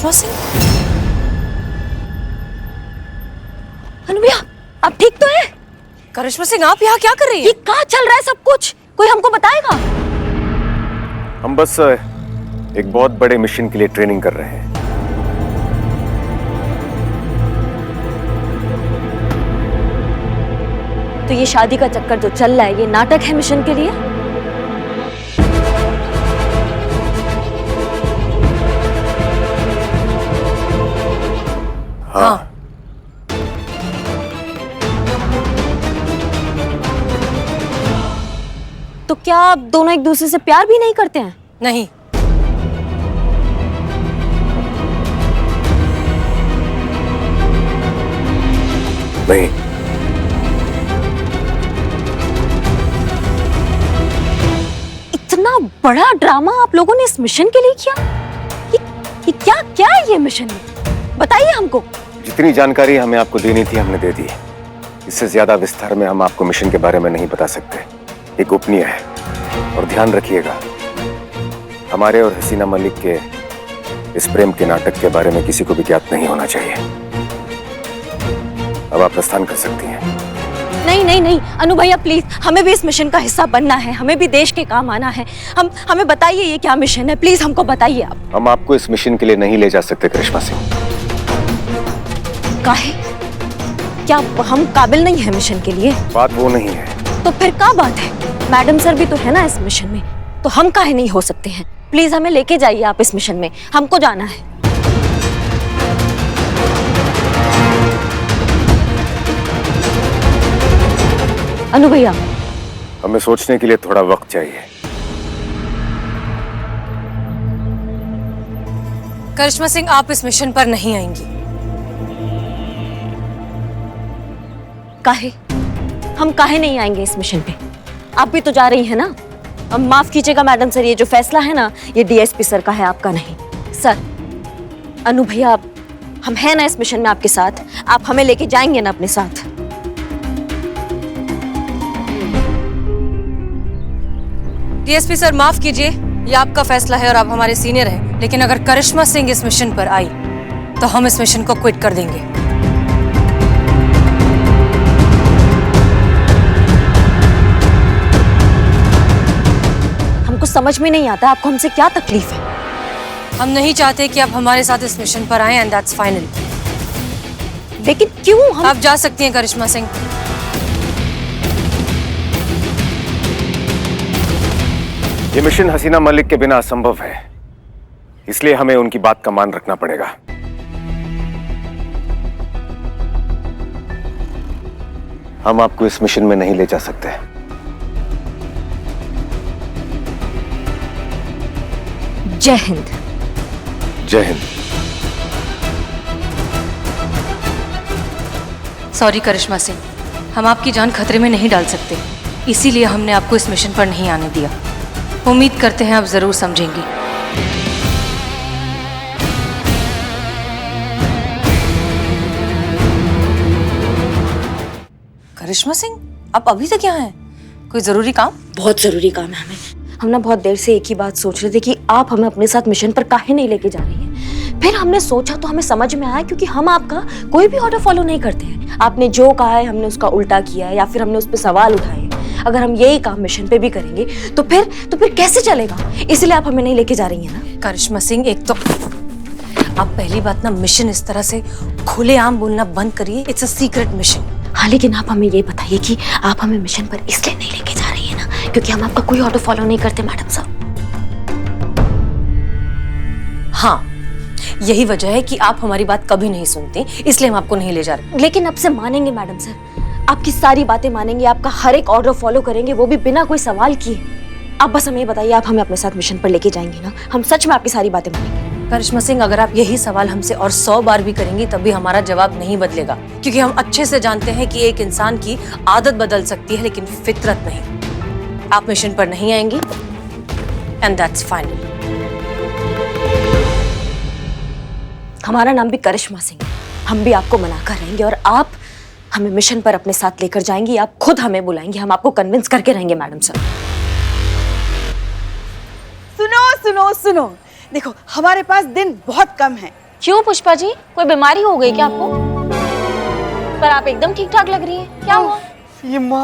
करिश्मा सिंह? अनु भैया आप ठीक तो है? करिश्मा सिंह आप यहाँ क्या कर रही ये है? कहाँ चल रहा है सब कुछ? कोई हमको बताएगा? हम बस एक बहुत बड़े मिशन के लिए ट्रेनिंग कर रहे हैं। तो ये शादी का चक्कर जो चल रहा है ये नाटक है मिशन के लिए? हाँ, तो क्या आप दोनों एक दूसरे से प्यार भी नहीं करते हैं? नहीं। नहीं। इतना बड़ा ड्रामा आप लोगों ने इस मिशन के लिए किया? ये क्या क्या है ये मिशन में? बताइए हमको। जितनी जानकारी हमें आपको देनी थी हमने दे दी। इससे ज्यादा विस्तार में हम आपको मिशन के बारे में नहीं बता सकते। ये गोपनीय है। और ध्यान रखिएगा, हमारे और हसीना मलिक के इस प्रेम के नाटक के बारे में किसी को भी ज्ञात नहीं होना चाहिए। अब आप प्रस्थान कर सकती हैं। नहीं नहीं नहीं अनु भैया प्लीज, हमें भी इस मिशन का हिस्सा बनना है, हमें भी देश के काम आना है। हमें बताइए ये क्या मिशन है, प्लीज हमको बताइए आप। हम आपको इस मिशन के लिए नहीं ले जा सकते करिश्मा सिंह। काहे? क्या हम काबिल नहीं है मिशन के लिए? बात वो नहीं है। तो फिर क्या बात है? मैडम सर भी तो है ना इस मिशन में, तो हम काहे नहीं हो सकते हैं? प्लीज हमें लेके जाइए आप इस मिशन में, हमको जाना है। अनु भैया हमें सोचने के लिए थोड़ा वक्त चाहिए। करिश्मा सिंह आप इस मिशन पर नहीं आएंगी। काहे? हम काहे नहीं आएंगे इस मिशन पे? आप भी तो जा रही हैं ना? अब माफ कीजिएगा मैडम सर, ये जो फैसला है ना ये डीएसपी सर का है, आपका नहीं। सर, अनु भैया हम हैं ना इस मिशन में आपके साथ, आप हमें लेके जाएंगे ना अपने साथ? डीएसपी सर माफ कीजिए, ये आपका फैसला है और आप हमारे सीनियर हैं, लेकिन अगर करिश्मा सिंह इस मिशन पर आई तो हम इस मिशन को क्विट कर देंगे। हमको समझ में नहीं आता आपको हमसे क्या तकलीफ है? हम नहीं चाहते कि आप हमारे साथ इस मिशन पर आएं, एंड दैट्स फाइनल। लेकिन क्यों? हम आप जा सकती हैं करिश्मा सिंह। ये मिशन हसीना मलिक के बिना असंभव है, इसलिए हमें उनकी बात का मान रखना पड़ेगा। हम आपको इस मिशन में नहीं ले जा सकते। जय हिंद। जय हिंद। सॉरी करिश्मा सिंह, हम आपकी जान खतरे में नहीं डाल सकते, इसीलिए हमने आपको इस मिशन पर नहीं आने दिया। उम्मीद करते हैं आप जरूर समझेंगी। करिश्मा सिंह आप अभी तक यहाँ हैं? कोई जरूरी काम? बहुत जरूरी काम है हमें। हम ना बहुत देर से एक ही बात सोच रहे थे कि आप हमें अपने साथ मिशन पर काहे नहीं लेके जा रही हैं। फिर हमने सोचा तो हमें समझ में आया क्योंकि हम आपका कोई भी ऑर्डर फॉलो नहीं करते हैं। आपने जो कहा है हमने उसका उल्टा किया है या फिर हमने उस पर सवाल उठाए। अगर हम यही काम मिशन पे भी करेंगे तो फिर कैसे चलेगा? इसलिए आप हमें नहीं लेके जा रही हैं ना? करिश्मा सिंह एक तो आप पहली बात ना मिशन इस तरह से खुलेआम बोलना बंद करिए। It's a secret mission. हाँ लेकिन आप हमें ये बताइए कि आप हमें मिशन पर इसलिए नहीं लेके जा रही है ना क्योंकि हम आपका कोई ऑर्डर फॉलो नहीं करते मैडम साहब। हाँ यही वजह है कि आप हमारी बात कभी नहीं सुनती, इसलिए हम आपको नहीं ले जा रहे। लेकिन अब से मानेंगे मैडम सर, आपकी सारी बातें मानेंगे, आपका हर एक ऑर्डर फॉलो करेंगे, वो भी बिना कोई सवाल किए। आप बस हमें बताइए आप हमें अपने साथ मिशन पर लेके जाएंगे ना? हम सच में आपकी सारी बातें मानेंगे। करिश्मा सिंह अगर आप यही सवाल हमसे और 100 बार भी करेंगी तब भी हमारा जवाब नहीं बदलेगा, क्योंकि हम अच्छे से जानते हैं कि एक इंसान की आदत बदल सकती है लेकिन फितरत नहीं। आप मिशन पर नहीं आएंगी एंड दैट्स फाइनल। हमारा नाम भी करिश्मा सिंह, हम भी आपको मना कर रहेंगे और आप हमें मिशन पर अपने साथ लेकर जाएंगी। आप खुद हमें बुलाएंगे, हम आपको कन्विंस करके रहेंगे मैडम सर। सुनो सुनो सुनो, देखो हमारे पास दिन बहुत कम है, क्यों पुष्पा जी, कोई बीमारी हो गई क्या आपको? पर आप एकदम ठीक ठाक लग रही हैं, क्या हुआ? सीमा।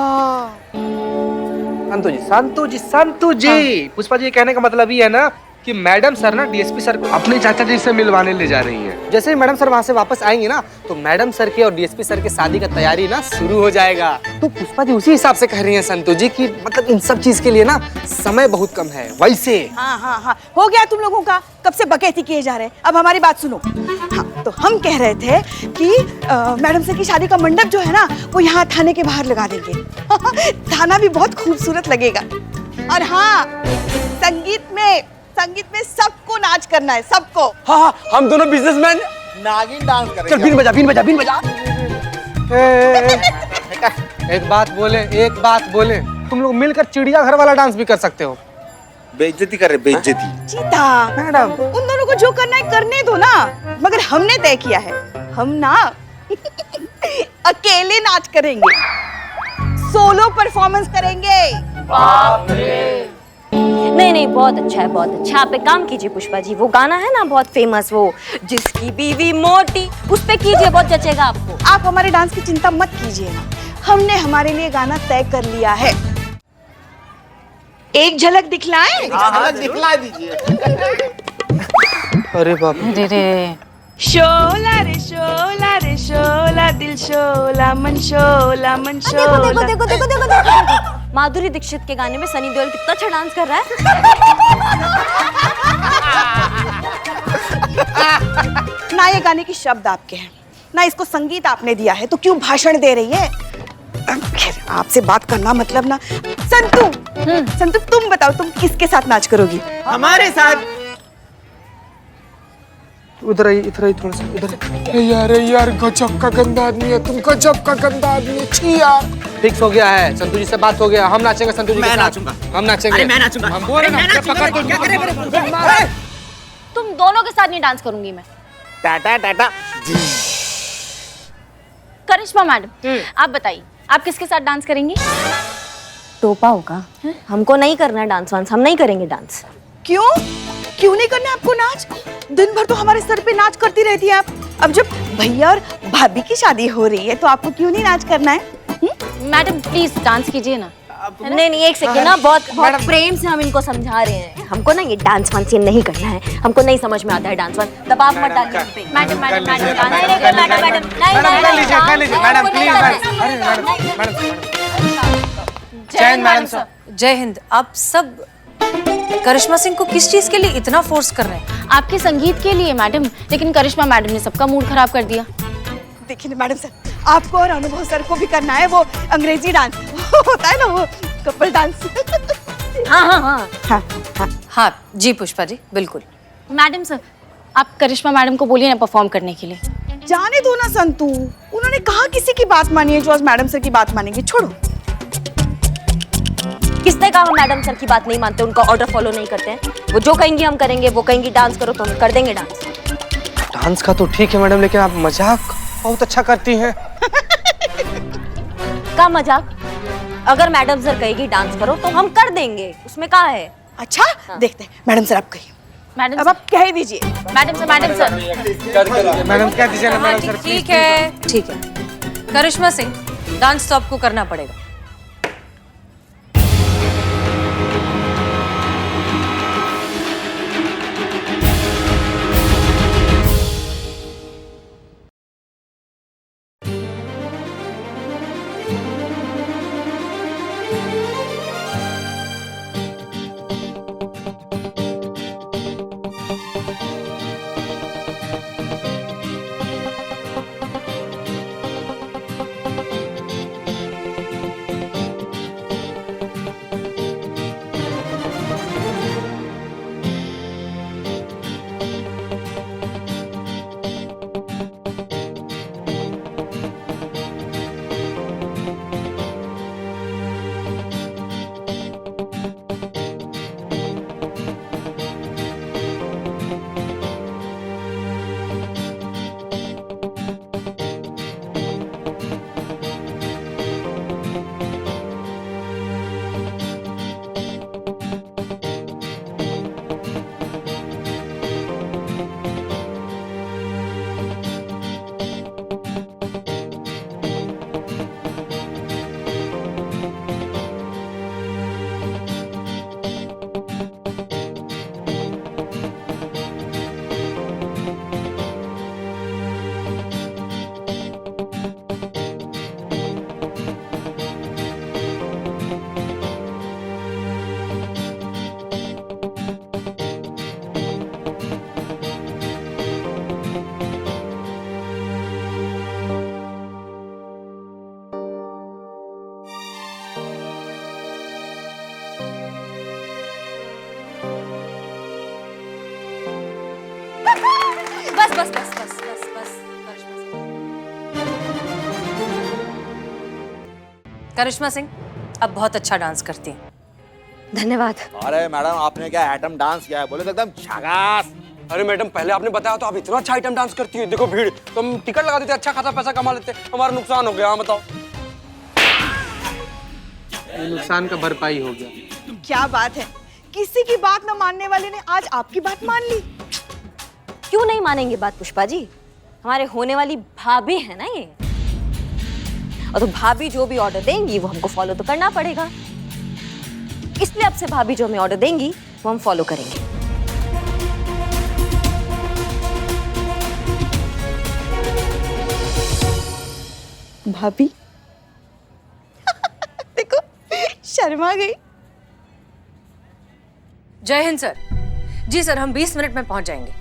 संतु जी, पुष्पा जी कहने का मतलब ये है ना कि मैडम सर ना डीएसपी सर को अपने चाचा जी से मिलवाने ले जा रही हैं। जैसे ही मैडम सर वहाँ से वापस आएंगे ना, तो मैडम सर के और डीएसपी सर के शादी का तैयारी ना शुरू हो जाएगा। तो पुष्पा जी उसी हिसाब से कह रही हैं संतु जी कि मतलब इन सब चीज के लिए ना समय बहुत कम है। वैसे हाँ, हो गया तुम लोगों का, कब से बकैती किए जा रहे हैं। अब हमारी बात सुनो। हाँ, तो हम कह रहे थे कि मैडम सर की शादी का मंडप जो है ना, वो यहाँ थाने के बाहर लगा देंगे। थाना भी बहुत खूबसूरत लगेगा। और हाँ, संगीत में सबको नाच करना है, सबको। हाँ, हम दोनों बिजनेसमैन नागिन डांस करेंगे। चल बीन बजा। एक बात बोले, तुम लोग मिलकर चिड़िया घर वाला डांस भी कर सकते हो। बेइज्जती कर रहे, बेइज्जती। चीता मैडम, उन दोनों को जो करना है करने दो ना। मगर हमने तय किया है, हम ना अकेले नाच करेंगे, सोलो परफॉर्मेंस करेंगे। नहीं, बहुत अच्छा है, बहुत अच्छा। आप एक काम कीजिए पुष्पा जी, वो गाना है ना बहुत फेमस, वो जिसकी बीवी मोटी, उस पे कीजिए, बहुत जचेगा आपको। आप हमारे डांस की चिंता मत कीजिए, हमने हमारे लिए गाना तय कर लिया है। एक झलक दिखलाएं? हाँ, दिखला दीजिए। अरे बाप रे शोला रे शोला रे शोला, दिल शोला, मन शोला, मन शोला। देखो। माधुरी दीक्षित के गाने में सनी देओल कितना अच्छा डांस कर रहा है। ना ये गाने की शब्द आपके हैं, ना इसको संगीत आपने दिया है, तो क्यों भाषण दे रही है? आपसे बात करना मतलब ना। संतु तुम बताओ, तुम किसके साथ नाच करोगी? हमारे साथ। उधर आई थोड़ा सा इधर। यार गजब का गंदा आदमी है तुम, गजब का गंदा आदमी है। छी यार। फिक्स हो गया है, संतु जी से बात हो गया, हम नाचेंगे संतु जी के साथ। मैं नाचूंगा। हम नाचेंगे। अरे मैं नाचूंगा। हम बोल रहे ना, पकड़ क्या करे? तुम दोनों के साथ नहीं डांस करूंगी मैं। टाटा। करिश्मा मैडम, आप बताइए, आप किसके साथ डांस करेंगी? टोपा होगा, हमको नहीं करना डांस वांस, हम नहीं करेंगे डांस। क्यों नहीं करना आपको नाच? दिन भर तो हमारे सर पे नाच करती रहती है आप। अब जब भैया और भाभी की शादी हो रही है, तो आपको क्यों नहीं नाच करना है? मैडम प्लीज डांस कीजिए ना। नहीं, एक सेकंड ना, बहुत प्रेम से हम इनको समझा रहे हैं। हमको ना ये डांस वांस ये नहीं करना है, हमको नहीं समझ में आता है डांस वांस। दबाव मत डालिए हम पे। मैडम जय हिंद। आप सब करिश्मा सिंह को किस चीज के लिए इतना फोर्स कर रहे हैं? आपके संगीत के लिए मैडम, लेकिन करिश्मा मैडम ने सबका मूड खराब कर दिया। देखिए मैडम सर, आपको और अनुभव सर को भी करना है वो अंग्रेजी डांस होता है ना, वो कपल डांस। हाँ जी पुष्पा जी, बिल्कुल। मैडम सर, आप करिश्मा मैडम को बोलिए ना परफॉर्म करने के लिए। जाने दो ना संतु, उन्होंने कहा किसी की बात मानिए, जो आज मैडम सर की बात मानेंगे। छोड़ो। किसने कहा हम मैडम सर की बात नहीं मानते, उनका ऑर्डर फॉलो नहीं करते हैं? वो जो कहेंगी हम करेंगे, वो कहेंगी डांस करो तो हम कर देंगे डांस। डांस का तो ठीक है मैडम, लेकिन आप मजाक बहुत अच्छा करती हैं। का मजाक? अगर मैडम सर कहेगी डांस करो तो हम कर देंगे, उसमें क्या है? अच्छा देखते हैं। मैडम सर आप कहिए। मैडम अब आप कह ही दीजिए। मैडम सर मैडम कह दीजिए ना मैडम सर। ठीक है। करिश्मा सिंह, डांस तो आपको करना पड़ेगा। बस बस बस बस बस करिश्मा सिंह अब बहुत अच्छा डांस करती हैं। धन्यवाद। अरे मैडम आपने क्या आइटम डांस किया है, बोले तो एकदम झकास। अरे मैडम पहले आपने बताया तो आप इतना अच्छा आइटम डांस करती है। देखो भीड़, तुम टिकट लगा देते, अच्छा खासा पैसा कमा लेते, हमारा नुकसान हो गया। हाँ बताओ। नुकसान का भरपाई हो गया। क्या बात है, किसी की बात न मानने वाले ने आज आपकी बात मान ली। क्यों नहीं मानेंगे बात पुष्पा जी? हमारे होने वाली भाभी है ना ये, और तो भाभी जो भी ऑर्डर देंगी वो हमको फॉलो तो करना पड़ेगा। इसलिए अब से भाभी जो हमें ऑर्डर देंगी वो हम फॉलो करेंगे। भाभी देखो शर्मा गई। जय हिंद सर। जी सर, हम 20 मिनट में पहुंच जाएंगे।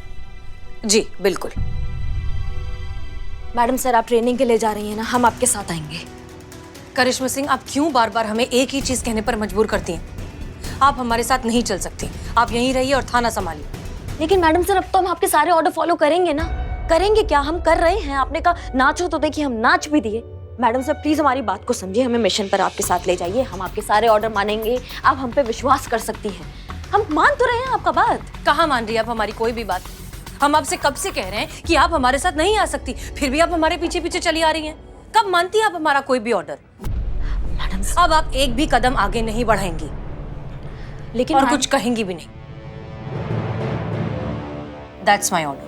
जी बिल्कुल। मैडम सर, आप ट्रेनिंग के लिए जा रही हैं ना, हम आपके साथ आएंगे। करिश्मा सिंह, आप क्यों बार बार हमें एक ही चीज कहने पर मजबूर करती हैं? आप हमारे साथ नहीं चल सकती। आप यहीं रहिए और थाना संभालिए। लेकिन मैडम सर, अब तो हम आपके सारे ऑर्डर फॉलो करेंगे ना। करेंगे क्या, हम कर रहे हैं। आपने कहा नाचो तो देखिए हम नाच भी दिए। मैडम सर प्लीज हमारी बात को समझिए, हमें मिशन पर आपके साथ ले जाइए। हम आपके सारे ऑर्डर मानेंगे, आप हम पे विश्वास कर सकती हैं। हम मान तो रहे हैं आपका बात। कहाँ मान रही है आप हमारी कोई भी बात? हम आपसे कब से कह रहे हैं कि आप हमारे साथ नहीं आ सकती, फिर भी आप हमारे पीछे पीछे चली आ रही हैं। कब मानती है आप हमारा कोई भी ऑर्डर? मैडम अब आप एक भी कदम आगे नहीं बढ़ाएंगी, लेकिन और कुछ कहेंगी भी नहीं। That's my order.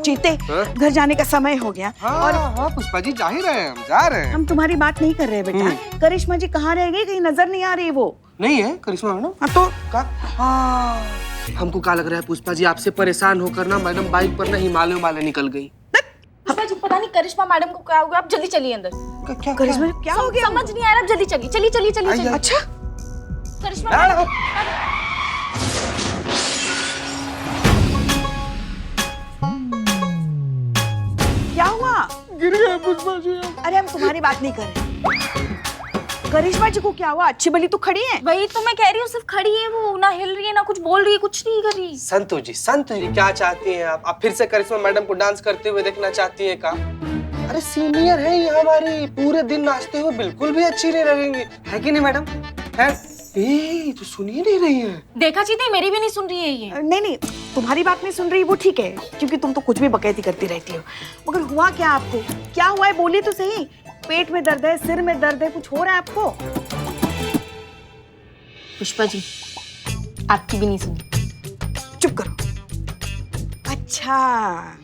चीते, घर जाने का समय हो गया। और हाँ पुष्पा जी जा ही रहे हैं, हम जा रहे हैं। हम तुम्हारी बात नहीं कर रहे बेटा। करिश्मा जी कहाँ रह गई, कहीं नजर नहीं आ रही वो। नहीं है करिश्मा मैडम? हाँ तो हाँ हमको क्या लग रहा है पुष्पा जी, आपसे परेशान होकर ना मैडम बाइक पर ना हिमालय निकल गई। पुष्पा जी पता नहीं करिश्मा मैडम को क्या हो गया। आप जल्दी चलिए अंदर। क्या करिश्मा क्या हो गया? समझ नहीं आ रहा, जल्दी चलिए। चलिए चलिए चलिए चलिए। अच्छा करिश्मा मैडम, क्या हुआ? गिर गए पुष्पा जी। अरे हम तुम्हारी बात नहीं कर रहे। करिश्मा जी को क्या हुआ? अच्छी भली तो खड़ी है। वही तो मैं कह रही हूँ, सिर्फ खड़ी है वो, ना हिल रही है ना कुछ बोल रही है, कुछ नहीं कर रही। संतोष जी क्या चाहती हैं आप फिर से करिश्मा मैडम को डांस करते हुए देखना चाहती हैं का? अरे सीनियर है ये हमारी, पूरे दिन नाचते हुए बिल्कुल भी अच्छी नहीं लगेंगी, है कि नहीं मैडम? है? ए तो सुन ही नहीं रही है। देखा चीते, मेरी भी नहीं सुन रही है ये। नहीं तुम्हारी बात नहीं सुन रही वो ठीक है, क्योंकि तुम तो कुछ भी बकैती करती रहती हो। मगर हुआ क्या आपको? क्या हुआ है बोलिए तो सही। पेट में दर्द है, सिर में दर्द है, कुछ हो रहा है आपको? पुष्पा जी आपकी भी नहीं सुनी। चुप करो। अच्छा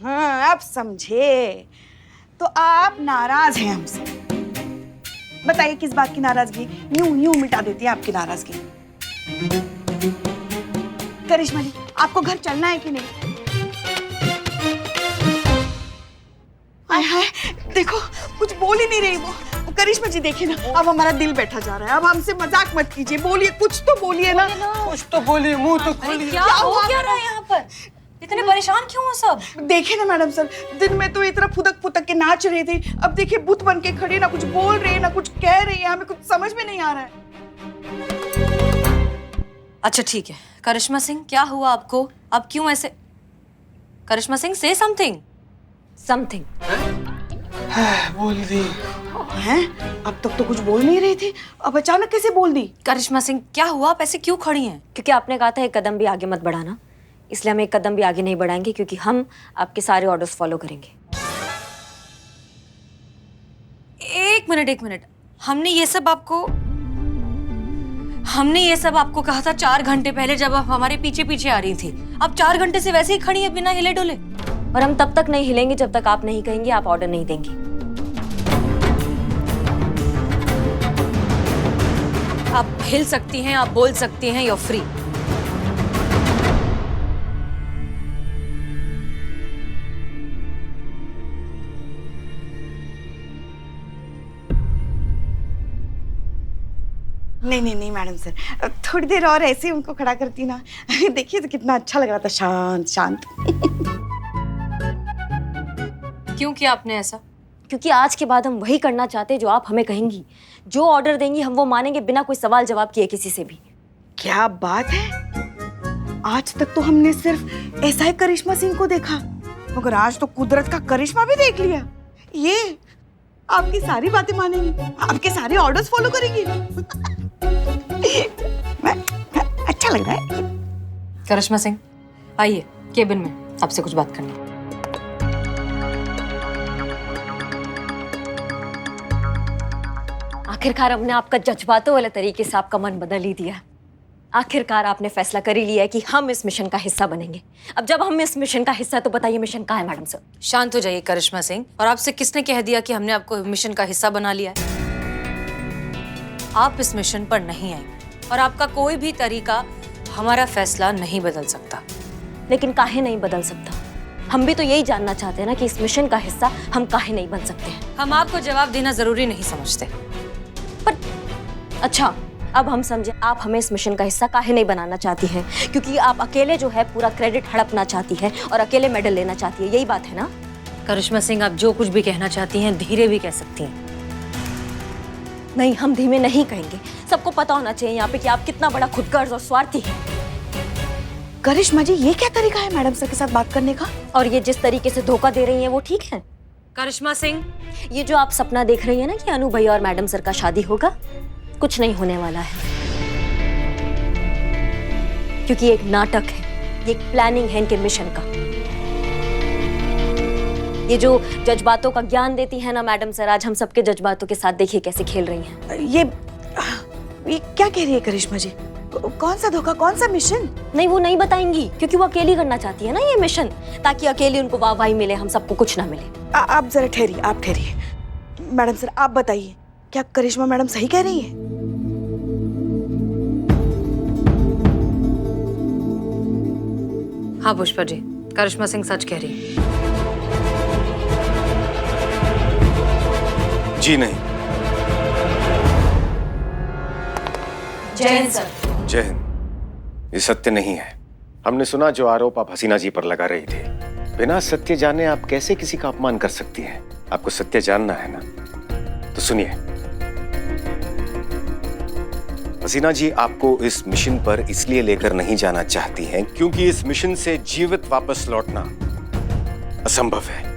हाँ अब समझे, तो आप नाराज हैं हमसे। बताइए किस बात की नाराजगी? यूं मिटा देती है आपकी नाराजगी। करिश्मा जी आपको घर चलना है कि नहीं? हाय हाय देखो कुछ बोल ही नहीं रही वो। करिश्मा जी देखिए ना, अब हमारा दिल बैठा जा रहा है। अब हमसे मजाक मत कीजिए, बोलिए कुछ तो बोलिए ना। कुछ तो बोलिए, मुंह तो अरे खोलिए। क्या हो क्या रहा है यहाँ पर? इतने परेशान क्यों हो सब? देखिए ना मैडम सर, दिन में तो इतना फुदक के नाच रही थी, अब देखिए बुत बन के खड़ी, ना कुछ बोल रही है ना कुछ कह रही है। हमें कुछ समझ में नहीं आ रहा है। अच्छा ठीक है, करिश्मा सिंह क्या हुआ आपको? आप क्यों ऐसे? करिश्मा सिंह से समथिंग। बोल दी हैं? अब तक तो कुछ बोल नहीं रही थी, अब अचानक कैसे बोल दी? करिश्मा सिंह क्या हुआ? आप ऐसे क्यों खड़ी हैं? क्योंकि आपने कहा था एक कदम भी आगे मत बढ़ाना, इसलिए हम एक कदम भी आगे नहीं बढ़ाएंगे, क्योंकि हम आपके सारे ऑर्डर्स फॉलो करेंगे। एक मिनट, हमने ये सब आपको कहा था 4 घंटे पहले, जब आप हमारे पीछे पीछे आ रही थी। अब 4 घंटे से वैसे ही खड़ी है बिना हिले डुले। और हम तब तक नहीं हिलेंगे जब तक आप नहीं कहेंगे, आप ऑर्डर नहीं देंगी। आप हिल सकती हैं, आप बोल सकती हैं, you're free। नहीं मैडम सर, थोड़ी देर और ऐसे ही उनको खड़ा करती ना। देखिए तो कितना अच्छा लग रहा था, शांत शांत। क्यों किया आपने ऐसा? क्योंकि आज के बाद हम वही करना चाहते हैं जो आप हमें कहेंगी। जो ऑर्डर देंगी हम वो मानेंगे बिना कोई सवाल जवाब किए किसी से भी। क्या बात है, आज तक तो हमने सिर्फ ऐसा ही करिश्मा सिंह को देखा, मगर आज तो कुदरत का करिश्मा भी देख लिया। ये आपकी सारी बातें मानेंगी, आपके सारे ऑर्डर्स फॉलो करेंगी। अच्छा लग रहा है। करिश्मा सिंह, आइए केबिन में, आपसे कुछ बात करनी है। आखिरकार हमने आपका जज्बातों वाले तरीके से आपका मन बदल ही दिया। आखिरकार आपने फैसला कर ही लिया है कि हम इस मिशन का हिस्सा बनेंगे। अब जब हम इस मिशन का हिस्सा है तो बताइए मिशन कहाँ है मैडम सर? शांत हो जाइए करिश्मा सिंह। और आपसे किसने कह दिया कि हमने आपको मिशन का हिस्सा बना लिया है? आप इस मिशन पर नहीं आएंगे और आपका कोई भी तरीका हमारा फैसला नहीं बदल सकता। लेकिन काहे नहीं बदल सकता? हम भी तो यही जानना चाहते हैं ना कि इस मिशन का हिस्सा हम काहे नहीं बन सकते हैं। हम आपको जवाब देना जरूरी नहीं समझते। पर अच्छा, अब हम समझे आप हमें इस मिशन का हिस्सा काहे नहीं बनाना चाहती हैं, क्योंकि आप अकेले जो है पूरा क्रेडिट हड़पना चाहती हैं और अकेले मेडल लेना चाहती है, यही बात है ना? करिश्मा सिंह, आप जो कुछ भी कहना चाहती हैं धीरे भी कह सकती हैं। नहीं, हम धीमे नहीं कहेंगे। सबको पता होना चाहिए यहाँ पे कि आप कितना बड़ा खुदगर्ज और स्वार्थी हैं। करिश्मा जी, ये क्या तरीका है मैडम सर के साथ बात करने का? और ये जिस तरीके से धोखा दे रही हैं वो ठीक है? करिश्मा सिंह, ये जो आप सपना देख रही है ना कि अनु भैया और मैडम सर का शादी होगा, कुछ नहीं होने वाला है, क्योंकि एक नाटक है, ये एक प्लानिंग है इनके मिशन का। ये जो जज्बातों का ज्ञान देती है ना मैडम सर, आज हम सबके जज्बातों के साथ देखिए कैसे खेल रही हैं। ये क्या कह रही है करिश्मा जी? कौन सा धोखा, कौन सा मिशन? नहीं, वो नहीं बताएंगी, क्योंकि वो अकेली करना चाहती है ना ये मिशन, ताकि अकेली उनको वाहवाही मिले, हम सबको कुछ ना मिले। आप जरा ठहरिए, आप ठहरिए। मैडम सर, आप बताइए, क्या करिश्मा मैडम सही कह रही है? हाँ पुष्पा जी, करिश्मा सिंह सच कह रही है। जी नहीं। जय हिंद सर। जय हिंद। ये सत्य नहीं है। हमने सुना जो आरोप आप हसीना जी पर लगा रही थी। बिना सत्य जाने आप कैसे किसी का अपमान कर सकती हैं? आपको सत्य जानना है ना, तो सुनिए। हसीना जी आपको इस मिशन पर इसलिए लेकर नहीं जाना चाहती हैं क्योंकि इस मिशन से जीवित वापस लौटना असंभव है।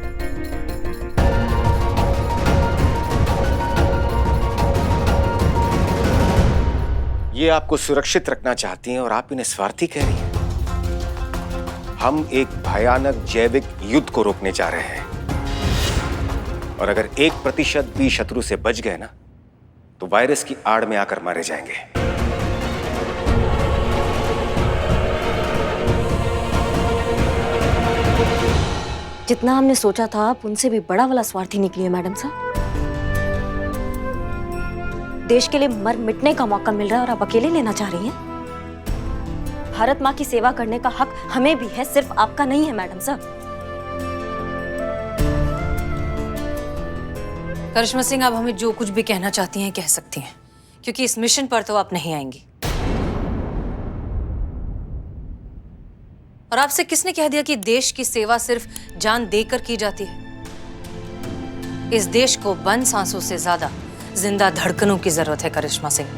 ये आपको सुरक्षित रखना चाहती हैं और आप इन्हें स्वार्थी कह रही हैं। हम एक भयानक जैविक युद्ध को रोकने जा रहे हैं और अगर 1% भी शत्रु से बच गए ना, तो वायरस की आड़ में आकर मारे जाएंगे। जितना हमने सोचा था आप उनसे भी बड़ा वाला स्वार्थी निकली है मैडम साहब। देश के लिए मर मिटने का मौका मिल रहा है और आप अकेले लेना चाह रही हैं? भारत माँ की सेवा करने का हक हमें भी है, सिर्फ आपका नहीं है मैडम साहब। करिश्मा सिंह, आप हमें जो कुछ भी कहना चाहती हैं कह सकती हैं, क्योंकि इस मिशन पर तो आप नहीं आएंगी। और आपसे किसने कह दिया कि देश की सेवा सिर्फ जान देकर की जाती है? इस देश को बंद सांसों से ज्यादा जिंदा धड़कनों की जरूरत है करिश्मा सिंह।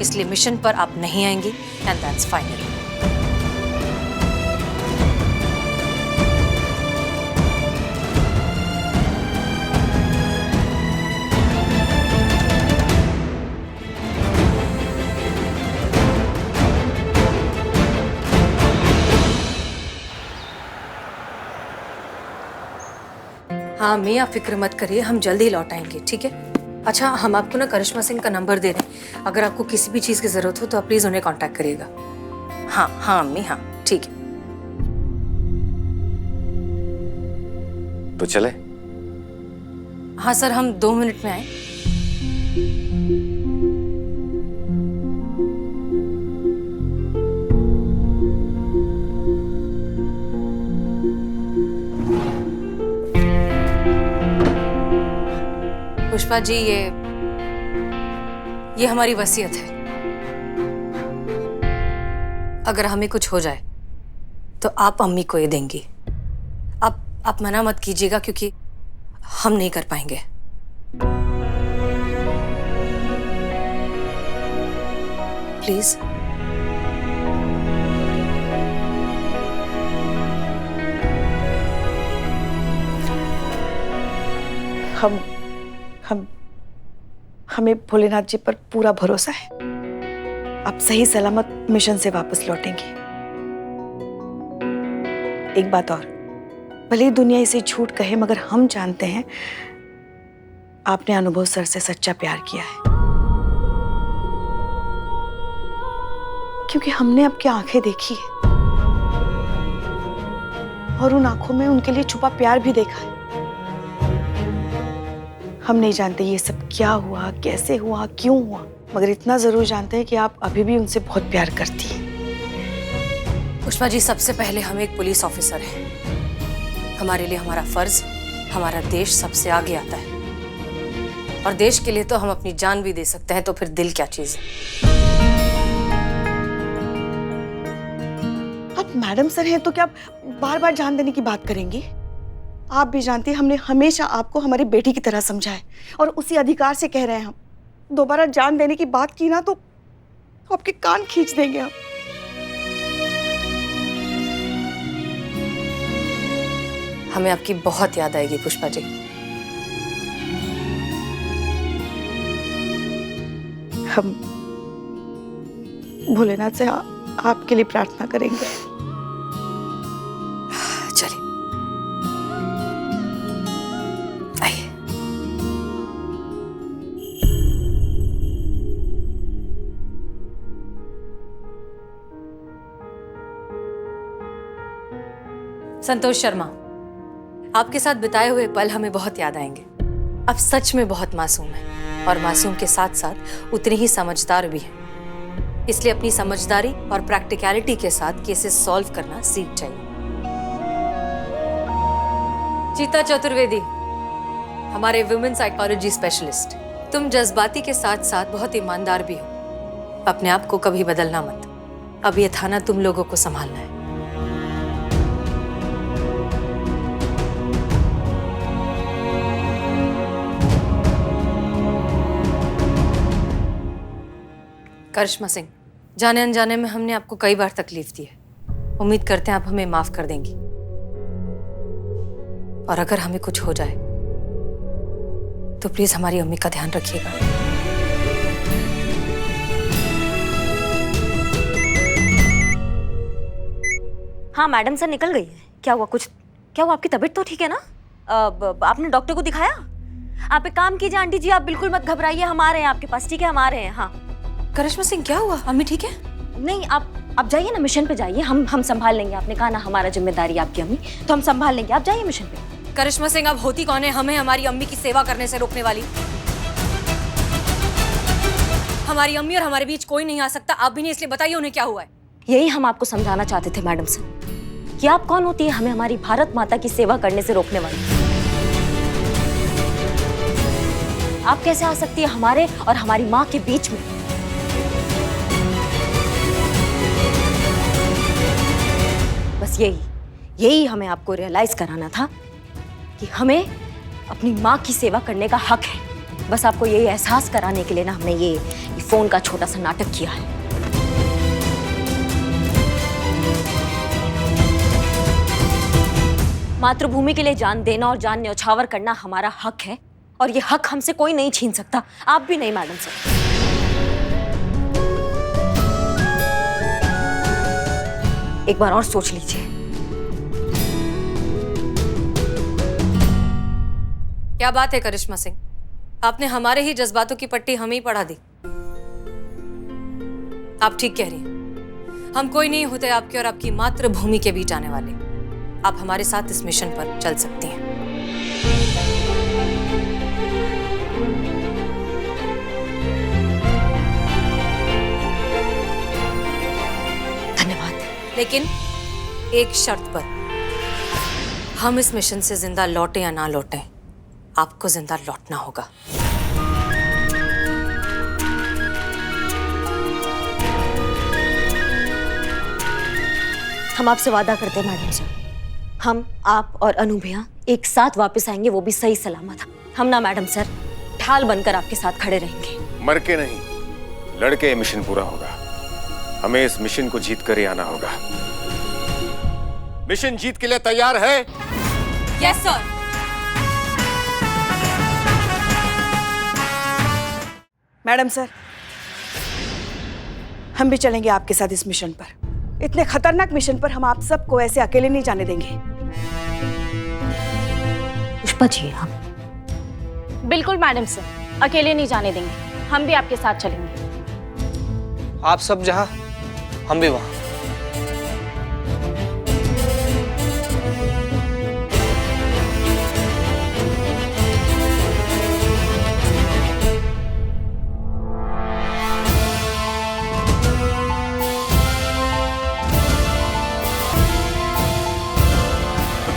इसलिए मिशन पर आप नहीं आएंगी एंड दैट्स फाइनल। हाँ मियाँ, फिक्र मत करिए, हम जल्दी लौट आएंगे, ठीक है? अच्छा, हम आपको ना करिश्मा सिंह का नंबर दे रहे हैं। अगर आपको किसी भी चीज़ की ज़रूरत हो तो आप प्लीज़ उन्हें कांटेक्ट करिएगा। हाँ हाँ अम्मी, हाँ ठीक है। तो चले? हाँ सर, हम 2 मिनट में आए। पुष्पा जी, ये हमारी वसीयत है। अगर हमें कुछ हो जाए तो आप अम्मी को ये देंगी। आप मना मत कीजिएगा, क्योंकि हम नहीं कर पाएंगे। प्लीज। हमें भोलेनाथ जी पर पूरा भरोसा है। आप सही सलामत मिशन से वापस लौटेंगे। एक बात और, भले ही दुनिया इसे झूठ कहे, मगर हम जानते हैं आपने अनुभव सर से सच्चा प्यार किया है, क्योंकि हमने आपकी आंखें देखी है और उन आंखों में उनके लिए छुपा प्यार भी देखा है। हम नहीं जानते ये सब क्या हुआ, कैसे हुआ, क्यों हुआ, मगर इतना जरूर जानते हैं कि आप अभी भी उनसे बहुत प्यार करती हैं। पुष्पा जी, सबसे पहले हम एक पुलिस ऑफिसर हैं। हमारे लिए हमारा फर्ज, हमारा देश सबसे आगे आता है, और देश के लिए तो हम अपनी जान भी दे सकते हैं, तो फिर दिल क्या चीज है। आप मैडम सर हैं तो क्या बार बार जान देने की बात करेंगी? आप भी जानती हैं हमने हमेशा आपको हमारी बेटी की तरह समझा है, और उसी अधिकार से कह रहे हैं हम। दोबारा जान देने की बात की ना तो आपके कान खींच देंगे हम। हमें आपकी बहुत याद आएगी पुष्पा जी। हम भोलेनाथ से आपके लिए प्रार्थना करेंगे। चलिए, आइए। संतोष शर्मा, आपके साथ बिताए हुए पल हमें बहुत याद आएंगे। आप सच में बहुत मासूम हैं, और मासूम के साथ साथ उतने ही समझदार भी हैं। इसलिए अपनी समझदारी और प्रैक्टिकलिटी के साथ केसेस सॉल्व करना सीख जाइए। चीता चतुर्वेदी, हमारे वुमेन साइकोलॉजी स्पेशलिस्ट, तुम जज्बाती के साथ साथ बहुत ईमानदार भी हो। अपने आप को कभी बदलना मत। अब ये थाना तुम लोगों को संभालना है। करिश्मा सिंह, जाने अनजाने में हमने आपको कई बार तकलीफ दी है। उम्मीद करते हैं आप हमें माफ कर देंगी, और अगर हमें कुछ हो जाए तो प्लीज हमारी अम्मी का ध्यान रखिएगा। हाँ मैडम सर निकल गई है। क्या हुआ? क्या हुआ? आपकी तबीयत तो ठीक है ना? आपने डॉक्टर को दिखाया? आप एक काम कीजिए आंटी जी, आप बिल्कुल मत घबराइए, हम आ रहे हैं आपके पास, ठीक है? हम आ रहे हैं। हाँ करिश्मा सिंह, क्या हुआ? अम्मी ठीक है? नहीं, आप जाइए ना, मिशन पे जाइए, हम संभाल लेंगे। आपने कहा ना हमारा जिम्मेदारी आपकी अम्मी, तो हम संभाल लेंगे। आप जाइए मिशन पे। करिश्मा सिंह, आप होती कौन है हमें हमारी अम्मी की सेवा करने से रोकने वाली? हमारी अम्मी और हमारे बीच कोई नहीं आ सकता। आप भी नहीं, इसलिए बताइए उन्हें क्या हुआ है। यही हम आपको समझाना चाहते थे मैडम सर, कि आप कौन होती है हमें हमारी भारत माता की सेवा करने से रोकने वाली। आप कैसे आ सकती है हमारे और हमारी माँ के बीच में? बस यही हमें आपको रियलाइज कराना था कि हमें अपनी माँ की सेवा करने का हक है। बस आपको यही एहसास कराने के लिए ना हमने ये फोन का छोटा सा नाटक किया है। मातृभूमि के लिए जान देना और जान न्यौछावर करना हमारा हक है, और ये हक हमसे कोई नहीं छीन सकता, आप भी नहीं मैडम सर। एक बार और सोच लीजिए। क्या बात है करिश्मा सिंह, आपने हमारे ही जज्बातों की पट्टी हमें ही पढ़ा दी। आप ठीक कह रही हैं, हम कोई नहीं होते आपके और आपकी मातृभूमि के बीच आने वाले। आप हमारे साथ इस मिशन पर चल सकती हैं। धन्यवाद। लेकिन एक शर्त पर, हम इस मिशन से जिंदा लौटे या ना लौटे, आपको जिंदा लौटना होगा। हम आपसे वादा करते हैं मैडम सर, हम, आप और अनु भैया एक साथ वापस आएंगे, वो भी सही सलामत। हम ना मैडम सर ढाल बनकर आपके साथ खड़े रहेंगे। मर के नहीं, लड़के ये मिशन पूरा होगा। हमें इस मिशन को जीत कर ही आना होगा। मिशन जीत के लिए तैयार है? Yes sir. मैडम सर, हम भी चलेंगे आपके साथ इस मिशन पर। इतने खतरनाक मिशन पर हम आप सबको ऐसे अकेले नहीं जाने देंगे। पुष्पा जी आप बिल्कुल मैडम सर, अकेले नहीं जाने देंगे, हम भी आपके साथ चलेंगे। आप सब जहाँ, हम भी वहाँ।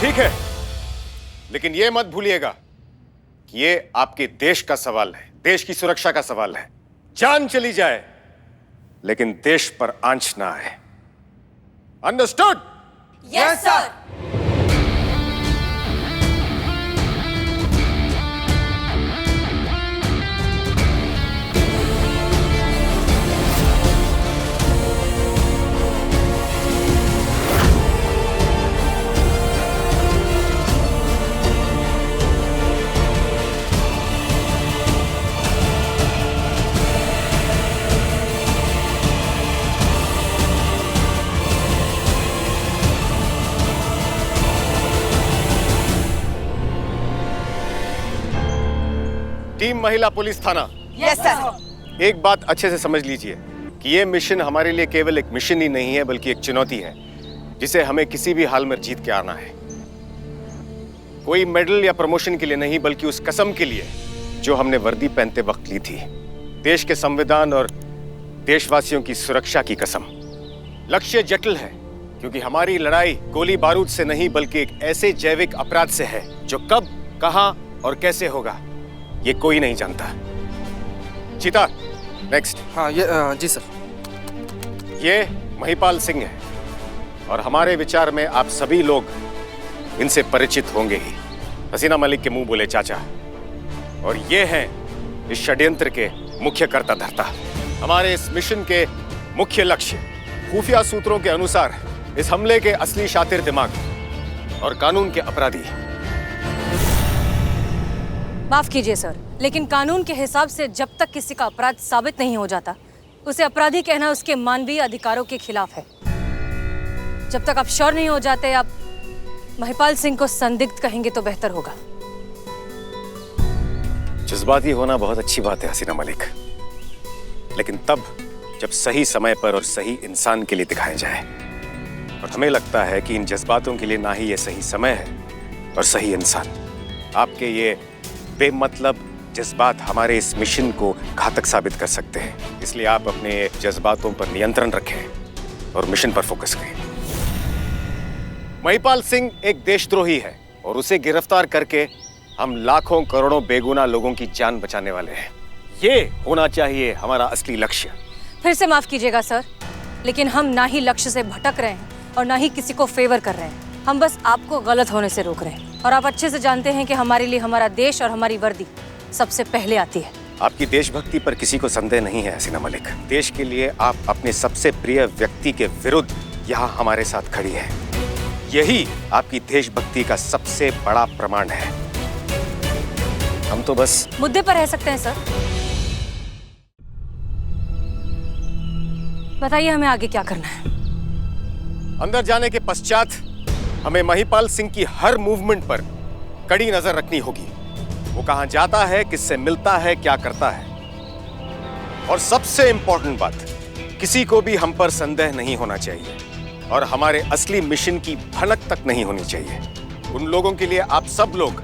ठीक है, लेकिन ये मत भूलिएगा कि ये आपके देश का सवाल है, देश की सुरक्षा का सवाल है। जान चली जाए लेकिन देश पर आंच ना आए। अंडरस्टूड? Yes sir. टीम महिला पुलिस थाना। Yes sir. एक बात अच्छे से समझ लीजिए कि ये मिशन हमारे लिए केवल एक मिशन ही नहीं है, बल्कि एक चुनौती है जिसे हमें किसी भी हाल में जीत के आना है। कोई मेडल या प्रमोशन के लिए नहीं, बल्कि उस कसम के लिए जो हमने वर्दी पहनते वक्त ली थी। देश के संविधान और देशवासियों की सुरक्षा की कसम। लक्ष्य जटिल है क्योंकि हमारी लड़ाई गोली बारूद से नहीं, बल्कि एक ऐसे जैविक अपराध से है जो कब, कहां और कैसे होगा ये कोई नहीं जानता। चीता, नेक्स्ट। हाँ ये जी सर। ये महिपाल सिंह है और हमारे विचार में आप सभी लोग इनसे परिचित होंगे ही। हसीना मलिक के मुंह बोले चाचा। और ये हैं इस षड्यंत्र के मुख्य कर्ता धर्ता। हमारे इस मिशन के मुख्य लक्ष्य, खुफिया सूत्रों के अनुसार इस हमले के असली शातिर दिमाग और कानून के अपराधी। माफ कीजिए सर, लेकिन कानून के हिसाब से जब तक किसी का अपराध साबित नहीं हो जाता, उसे अपराधी कहना उसके मानवीय अधिकारों के खिलाफ है। जब तक आप श्योर नहीं हो जाते, आप महिपाल सिंह को संदिग्ध कहेंगे तो बेहतर होगा। जज्बाती होना बहुत अच्छी बात है हसीना मलिक, लेकिन तब जब सही समय पर और सही इंसान के लिए दिखाया जाए। और हमें लगता है कि इन जज्बातों के लिए ना ही ये सही समय है और सही इंसान। आपके ये बेमतलब जज्बात हमारे इस मिशन को घातक साबित कर सकते हैं। इसलिए आप अपने जज्बातों पर नियंत्रण रखें और मिशन पर फोकस करें। महिपाल सिंह एक देशद्रोही है और उसे गिरफ्तार करके हम लाखों करोड़ों बेगुनाह लोगों की जान बचाने वाले हैं। ये होना चाहिए हमारा असली लक्ष्य। फिर से माफ कीजिएगा सर, लेकिन हम ना ही लक्ष्य से भटक रहे हैं और ना ही किसी को फेवर कर रहे हैं। हम बस आपको गलत होने से रोक रहे हैं। और आप अच्छे से जानते हैं कि हमारे लिए हमारा देश और हमारी वर्दी सबसे पहले आती है। आपकी देशभक्ति पर किसी को संदेह नहीं है हसीना मलिक। देश के लिए आप अपने सबसे प्रिय व्यक्ति के विरुद्ध यहाँ हमारे साथ खड़ी हैं। यही आपकी देशभक्ति का सबसे बड़ा प्रमाण है। हम तो बस मुद्दे पर रह सकते हैं सर। बताइए हमें आगे क्या करना है। अंदर जाने के पश्चात हमें महिपाल सिंह की हर मूवमेंट पर कड़ी नजर रखनी होगी। वो कहां जाता है, किससे मिलता है, क्या करता है। और सबसे इंपॉर्टेंट बात, किसी को भी हम पर संदेह नहीं होना चाहिए और हमारे असली मिशन की भनक तक नहीं होनी चाहिए। उन लोगों के लिए आप सब लोग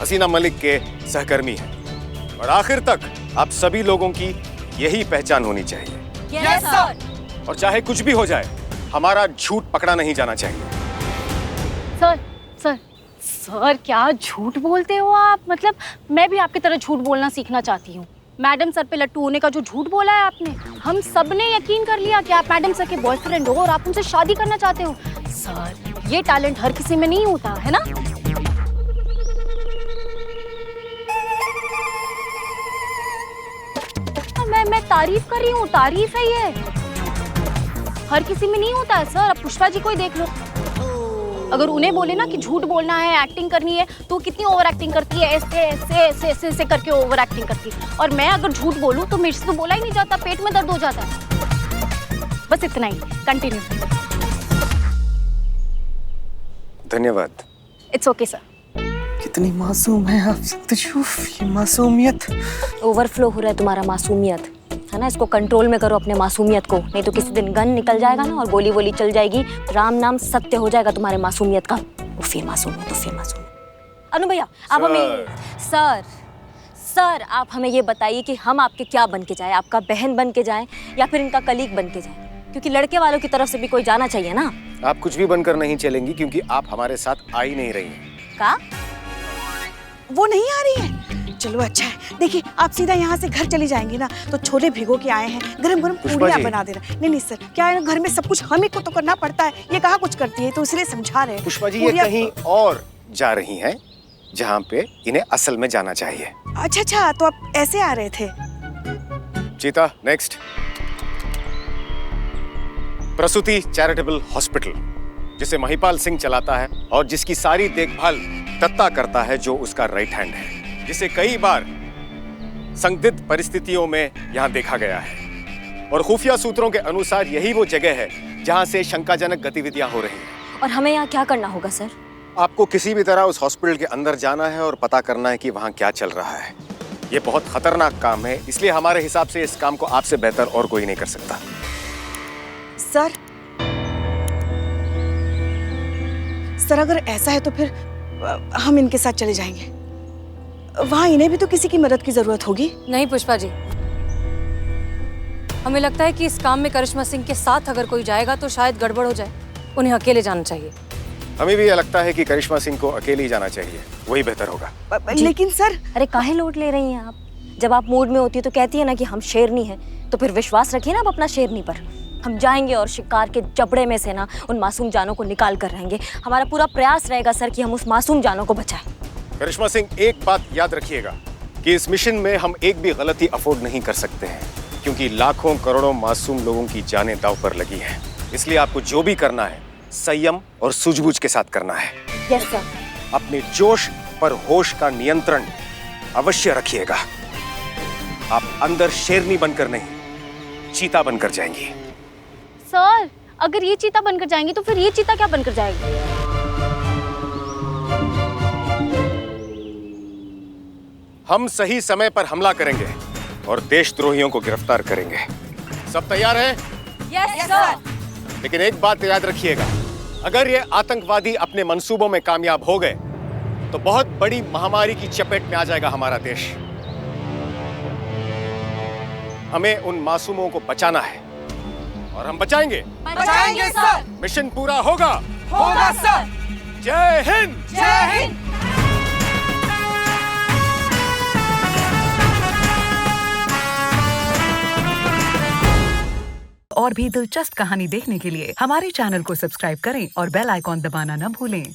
हसीना मलिक के सहकर्मी हैं और आखिर तक आप सभी लोगों की यही पहचान होनी चाहिए। Yes sir. और चाहे कुछ भी हो जाए, हमारा झूठ पकड़ा नहीं जाना चाहिए। सर सर सर, क्या झूठ बोलते हो आप? मतलब मैं भी आपकी तरह झूठ बोलना सीखना चाहती हूँ। मैडम सर पे लट्टू होने का जो झूठ बोला है आपने, हम सब ने यकीन कर लिया कि आप मैडम सर के बॉयफ्रेंड हो और आप उनसे शादी करना चाहते हो। सर, ये टैलेंट हर किसी में नहीं होता है ना। तारीफ कर रही हूँ, तारीफ है ये। हर किसी में नहीं होता है सर। अब पुष्पा जी को ही देख लो, अगर उन्हें बोले ना कि झूठ बोलना है, एक्टिंग करनी है, तो कितनी ओवर एक्टिंग करती है, ऐसे ऐसे ऐसे ऐसे ऐसे करके ओवर एक्टिंग करती है। और मैं अगर झूठ बोलूँ तो मेरे से तो बोला ही नहीं जाता, पेट में दर्द हो जाता है। बस इतना ही, कंटिन्यू। धन्यवाद। It's okay sir. कितनी मासूम है आप संतजू, ये मासूमियत। ओवरफ्लो हो रहा है तुम्हारा मासूमियत, है ना? इसको कंट्रोल में करो अपने मासूमियत को, नहीं तो किसी दिन गन निकल जाएगा ना और गोली वोली चल जाएगी, राम नाम सत्य हो जाएगा तुम्हारे मासूमियत का। उफ़े मासूमियत, उफ़े मासूमियत। अनु भैया आप हमें सर आप हमें ये बताइए कि हम आपके क्या बन के जाए, आपका बहन बन के जाए या फिर इनका कलीग बन के जाए, क्योंकि लड़के वालों की तरफ से भी कोई जाना चाहिए ना। आप कुछ भी बनकर नहीं चलेंगी क्योंकि आप हमारे साथ आ ही नहीं रही हैं। का वो नहीं आ रही है? चलो अच्छा है। देखिए आप सीधा यहाँ से घर चली जाएंगी ना, तो छोले भिगो के आए हैं, गरम गरम पुष्पा पूड़ियाँ जी। बना देना। नहीं सर, क्या है ना, घर में सब कुछ हम ही को तो करना पड़ता है, ये कहाँ कुछ करती है, तो इसलिए समझा रहे हैं। पुष्पा जी ये पूड़ियाँ- कहीं और जा रही हैं जहाँ पे इन्हें असल में जाना चाहिए। अच्छा, तो आप ऐसे आ रहे थे? चीता नेक्स्ट। प्रसूति चैरिटेबल हॉस्पिटल, जिसे महिपाल सिंह चलाता है और जिसकी सारी देखभाल दत्ता करता है, जो उसका राइट हैंड है, जिसे कई बार संदिग्ध परिस्थितियों में यहाँ देखा गया है। और खुफिया सूत्रों के अनुसार यही वो जगह है जहाँ से शंकाजनक गतिविधियां हो रही हैं। और हमें यहाँ क्या करना होगा सर? आपको किसी भी तरह उस हॉस्पिटल के अंदर जाना है और पता करना है कि वहाँ क्या चल रहा है। ये बहुत खतरनाक काम है, इसलिए हमारे हिसाब से इस काम को आपसे बेहतर और कोई नहीं कर सकता। सर अगर ऐसा है तो फिर हम इनके साथ चले जाएंगे। वहाँ इन्हें भी तो किसी की मदद की जरूरत होगी। नहीं पुष्पा जी, हमें लगता है कि इस काम में करिश्मा सिंह के साथ अगर कोई जाएगा तो शायद गड़बड़ हो जाए। उन्हें अकेले जाना चाहिए। हमें भी ये लगता है कि करिश्मा सिंह को अकेले ही जाना चाहिए, वही बेहतर होगा। लेकिन सर। अरे काहे लोड ले रही हैं आप? जब आप मूड में होती है तो कहती है ना कि हम शेरनी हैं, तो फिर विश्वास रखिए ना आप अपना शेरनी पर। हम जाएंगे और शिकार के जबड़े में से ना उन मासूम जानों को निकाल कर रहेंगे। हमारा पूरा प्रयास रहेगा सर कि हम उस मासूम जानों को बचाएं। करिश्मा सिंह, एक बात याद रखिएगा कि इस मिशन में हम एक भी गलती अफोर्ड नहीं कर सकते हैं, क्योंकि लाखों करोड़ों मासूम लोगों की जानें दांव पर लगी हैं। इसलिए आपको जो भी करना है संयम और सूझबूझ के साथ करना है। Yes sir. अपने जोश पर होश का नियंत्रण अवश्य रखिएगा। आप अंदर शेरनी बनकर नहीं, चीता बनकर जाएंगी। सर अगर ये चीता बनकर जाएंगी तो फिर ये चीता क्या बनकर जाएगी? हम सही समय पर हमला करेंगे और देशद्रोहियों को गिरफ्तार करेंगे। सब तैयार हैं? Yes sir. लेकिन एक बात याद रखिएगा, अगर ये आतंकवादी अपने मंसूबों में कामयाब हो गए तो बहुत बड़ी महामारी की चपेट में आ जाएगा हमारा देश। हमें उन मासूमों को बचाना है और हम बचाएंगे। बचाएंगे सर। मिशन पूरा होगा। होगा सर। जय हिंद। जय हिंद। और भी दिलचस्प कहानी देखने के लिए हमारे चैनल को सब्सक्राइब करें और बेल आइकॉन दबाना न भूलें।